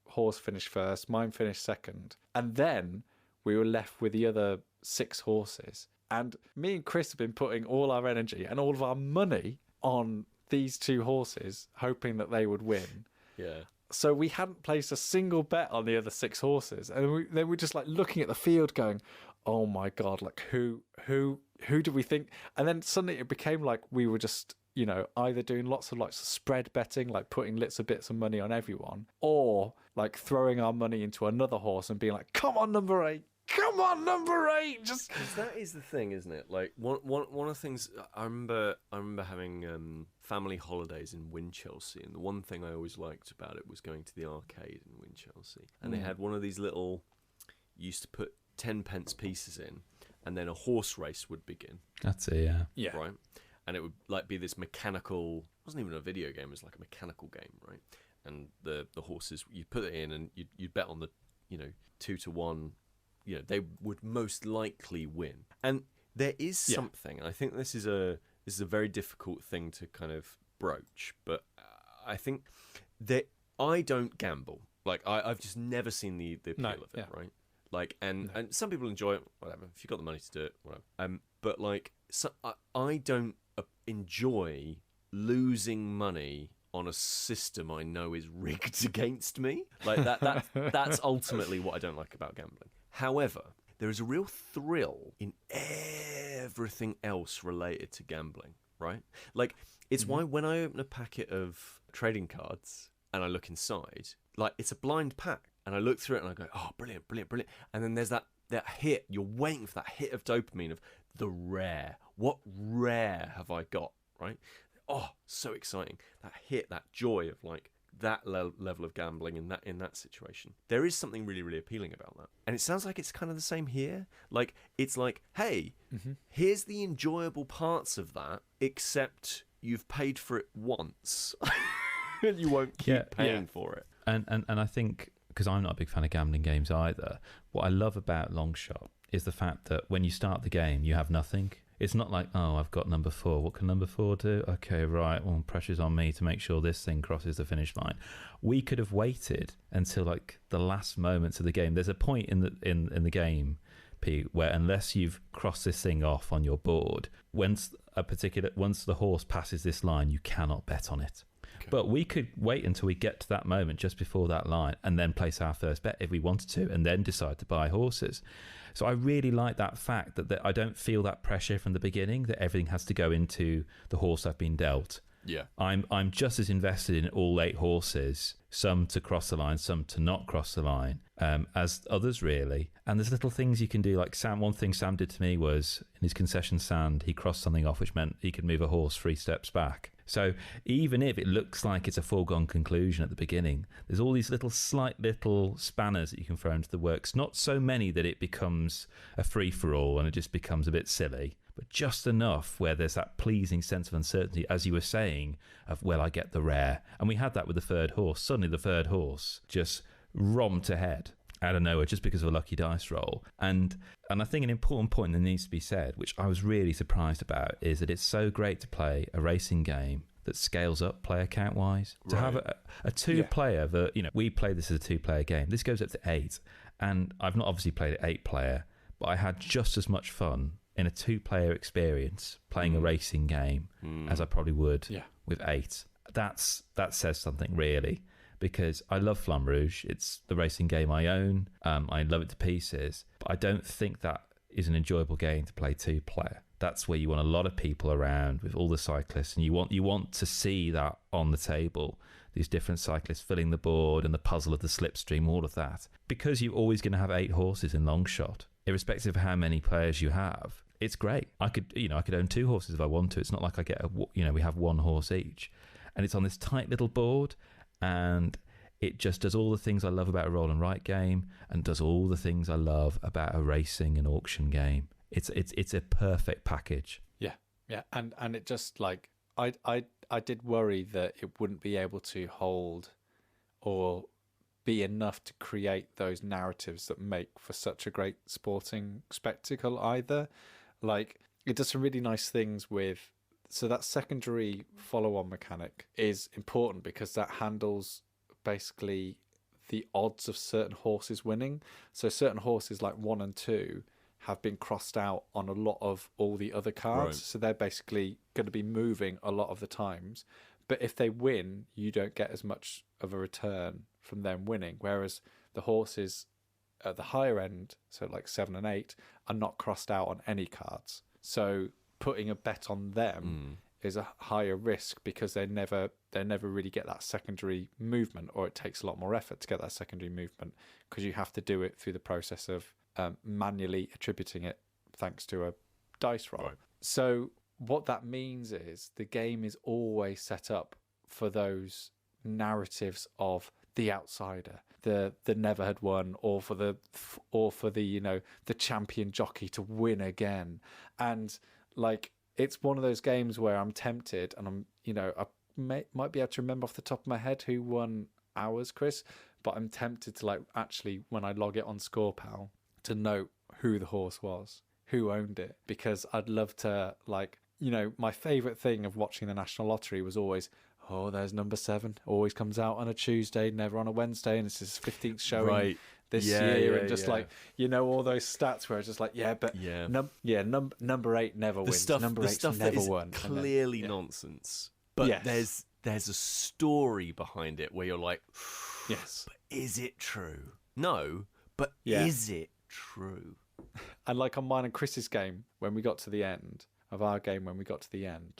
horse finished first, mine finished second, and then we were left with the other 6 horses. And me and Chris have been putting all our energy and all of our money on these 2 horses, hoping that they would win. Yeah. So we hadn't placed a single bet on the other 6 horses, and then we're just like looking at the field, going, "Oh my god! Like who do we think?" And then suddenly it became like we were just, you know, either doing lots of spread betting, like putting little bits of money on everyone, or like throwing our money into another horse and being like, "Come on, number 8! Come on, number 8!" Just Because that is the thing, isn't it? Like one of the things I remember having family holidays in Winchelsea, and the one thing I always liked about it was going to the arcade in Winchelsea, and they had one of these little, you used to put 10p pieces in, and then a horse race would begin. That's it, yeah. Right, and it would like be this mechanical. It wasn't even a video game; it was like a mechanical game, right? And the horses, you put it in, and you'd bet on the 2 to 1. You know, they would most likely win. And there is something, and I think this is a very difficult thing to kind of broach, but I think that I don't gamble. Like, I've just never seen the appeal of it, right? Like, and some people enjoy it, whatever. If you've got the money to do it, whatever. But like, I don't enjoy losing money on a system I know is rigged against me. Like that's ultimately what I don't like about gambling. However, there is a real thrill in everything else related to gambling, right? Like, it's why when I open a packet of trading cards and I look inside, like, it's a blind pack, and I look through it and I go, oh, brilliant, brilliant, brilliant. And then there's that hit. You're waiting for that hit of dopamine of the rare. What rare have I got, right? Oh, so exciting. That hit, that joy of, like, that level of gambling in that situation. There is something really, really appealing about that. And it sounds like it's kind of the same here. Like, it's like, hey, here's the enjoyable parts of that, except you've paid for it once. And you won't keep paying for it. And I think, because I'm not a big fan of gambling games either, what I love about Longshot is the fact that when you start the game, you have nothing. It's not like, oh, I've got number 4. What can number 4 do? Okay, right. Well, pressure's on me to make sure this thing crosses the finish line. We could have waited until like the last moments of the game. There's a point in the game, Pete, where unless you've crossed this thing off on your board, once the horse passes this line, you cannot bet on it. Okay. But we could wait until we get to that moment just before that line and then place our first bet if we wanted to, and then decide to buy horses. So I really like that fact that I don't feel that pressure from the beginning, that everything has to go into the horse I've been dealt. Yeah. I'm just as invested in all 8 horses, some to cross the line, some to not cross the line, as others really. And there's little things you can do, like one thing Sam did to me was, in his concession stand, he crossed something off which meant he could move a horse 3 steps back. So even if it looks like it's a foregone conclusion at the beginning, there's all these slight little spanners that you can throw into the works. Not so many that it becomes a free-for-all and it just becomes a bit silly, but just enough where there's that pleasing sense of uncertainty, as you were saying, of, well, I get the rare. And we had that with the third horse. Suddenly the third horse just romped ahead out of nowhere just because of a lucky dice roll. And I think an important point that needs to be said, which I was really surprised about, is that it's so great to play a racing game that scales up player count wise. To have a 2-player, we play this as a 2-player game. This goes up to 8. And I've not obviously played it 8-player, but I had just as much fun in a 2-player experience playing a racing game as I probably would with 8. That says something, really. Because I love Flamme Rouge. It's the racing game I own. I love it to pieces. But I don't think that is an enjoyable game to play 2-player. That's where you want a lot of people around with all the cyclists, and you want to see that on the table. These different cyclists filling the board and the puzzle of the slipstream, all of that. Because you're always going to have 8 horses in Longshot, irrespective of how many players you have. It's great. I could own 2 horses if I want to. It's not like I get we have 1 horse each, and it's on this tight little board. And it just does all the things I love about a roll and write game, and does all the things I love about a racing and auction game. It's a perfect package. Yeah, and it just, like, I did worry that it wouldn't be able to hold or be enough to create those narratives that make for such a great sporting spectacle either. Like, it does some really nice things with. So that secondary follow-on mechanic is important because that handles basically the odds of certain horses winning. So certain horses like 1 and 2 have been crossed out on a lot of all the other cards. Right. So they're basically going to be moving a lot of the times. But if they win, you don't get as much of a return from them winning. Whereas the horses at the higher end, so like 7 and 8, are not crossed out on any cards. So putting a bet on them is a higher risk because they never really get that secondary movement, or it takes a lot more effort to get that secondary movement because you have to do it through the process of manually attributing it thanks to a dice roll. Right. So what that means is the game is always set up for those narratives of the outsider, the never had won, or for the the champion jockey to win again. And like, it's one of those games where I'm tempted, and I'm, I might be able to remember off the top of my head who won ours, Chris, but I'm tempted to, like, actually, when I log it on ScorePal, to note who the horse was, who owned it, because I'd love to, like, my favourite thing of watching the National Lottery was always, oh, there's number 7, always comes out on a Tuesday, never on a Wednesday, and it's his 15th showing. Right. this Yeah, year, yeah, and just yeah. like all those stats where it's just like but Yeah. number 8 never wins. Number The 8's stuff never that is won. clearly nonsense, but Yes. there's a story behind it where you're like, Yes. but is it true? No, but Yeah. is it true? And like on mine and Chris's game, when we got to the end of our game,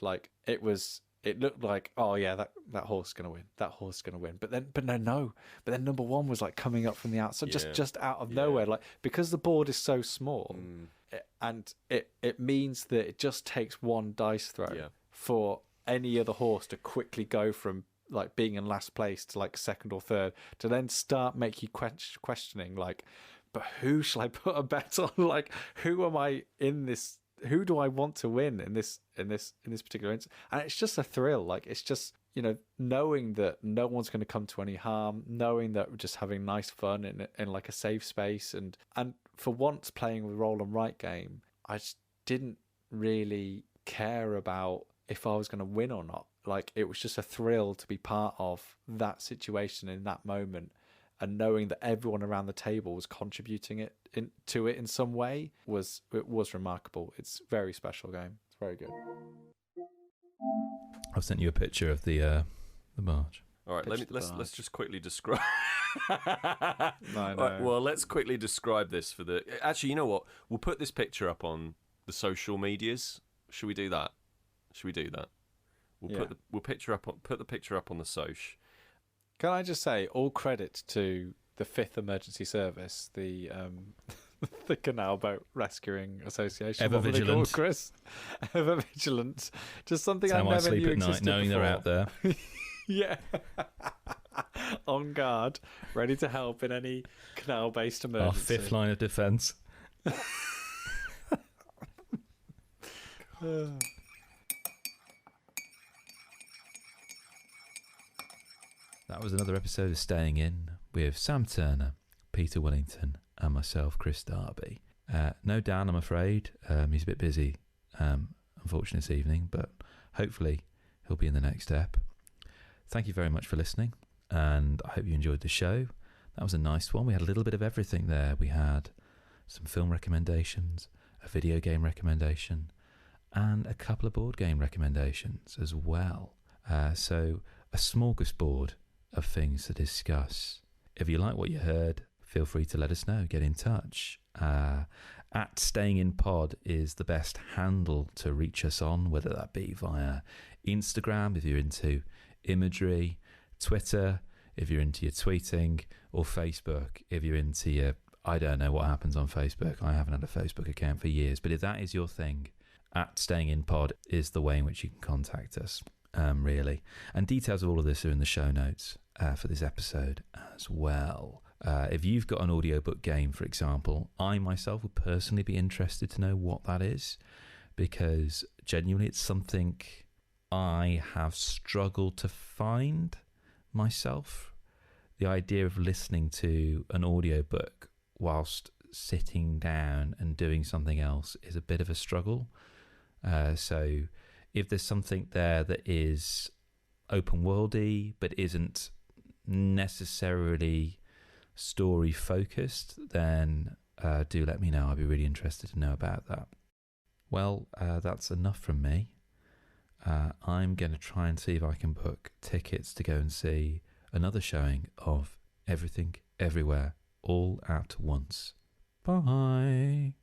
like it looked like, oh yeah, that horse is gonna win. That horse is gonna win. But then number 1 was like coming up from the outside, just out of nowhere, like because the board is so small, and it means that it just takes one dice throw for any other horse to quickly go from like being in last place to like second or third, to then start make you questioning like, but who shall I put a bet on? Like, who am I in this? Who do I want to win in this particular instance? And it's just a thrill. Like, it's just, knowing that no one's going to come to any harm, knowing that we're just having nice fun in like a safe space. And for once playing with roll and write game, I just didn't really care about if I was going to win or not. Like, it was just a thrill to be part of that situation in that moment. And knowing that everyone around the table was contributing to it in some way was remarkable. It's a very special game. It's very good. I've sent you a picture of the barge. All right, let's just quickly describe. I know. All right, well, let's quickly describe this for the. Actually, you know what? We'll put this picture up on the social medias. Should we do that? We'll put the picture up on the soc. Can I just say, all credit to the 5th Emergency Service, the the Canal Boat Rescuing Association. Ever What were they vigilant. called, Chris? Ever vigilant. Just something That's I how I never sleep knew at night, existed knowing before. they're out there. Yeah. On guard, ready to help in any canal-based emergency. Our 5th line of defence. That was another episode of Staying In with Sam Turner, Peter Wellington, and myself, Chris Darby. No Dan, I'm afraid. He's a bit busy, unfortunately, this evening, but hopefully he'll be in the next ep. Thank you very much for listening, and I hope you enjoyed the show. That was a nice one. We had a little bit of everything there. We had some film recommendations, a video game recommendation, and a couple of board game recommendations as well. So a smorgasbord of things to discuss. If you like what you heard, feel free to let us know. Get in touch. At Staying In Pod is the best handle to reach us on, whether that be via Instagram if you're into imagery, Twitter if you're into your tweeting, or Facebook if you're into your, I don't know what happens on Facebook. I haven't had a Facebook account for years, but if that is your thing, at Staying In Pod is the way in which you can contact us, really. And details of all of this are in the show notes for this episode as well. If you've got an audiobook game, for example, I myself would personally be interested to know what that is, because genuinely it's something I have struggled to find myself. The idea of listening to an audiobook whilst sitting down and doing something else is a bit of a struggle. So if there's something there that is open worldy but isn't necessarily story focused, then do let me know. I'd be really interested to know about that. Well, that's enough from me. I'm going to try and see if I can book tickets to go and see another showing of Everything Everywhere All at Once. Bye.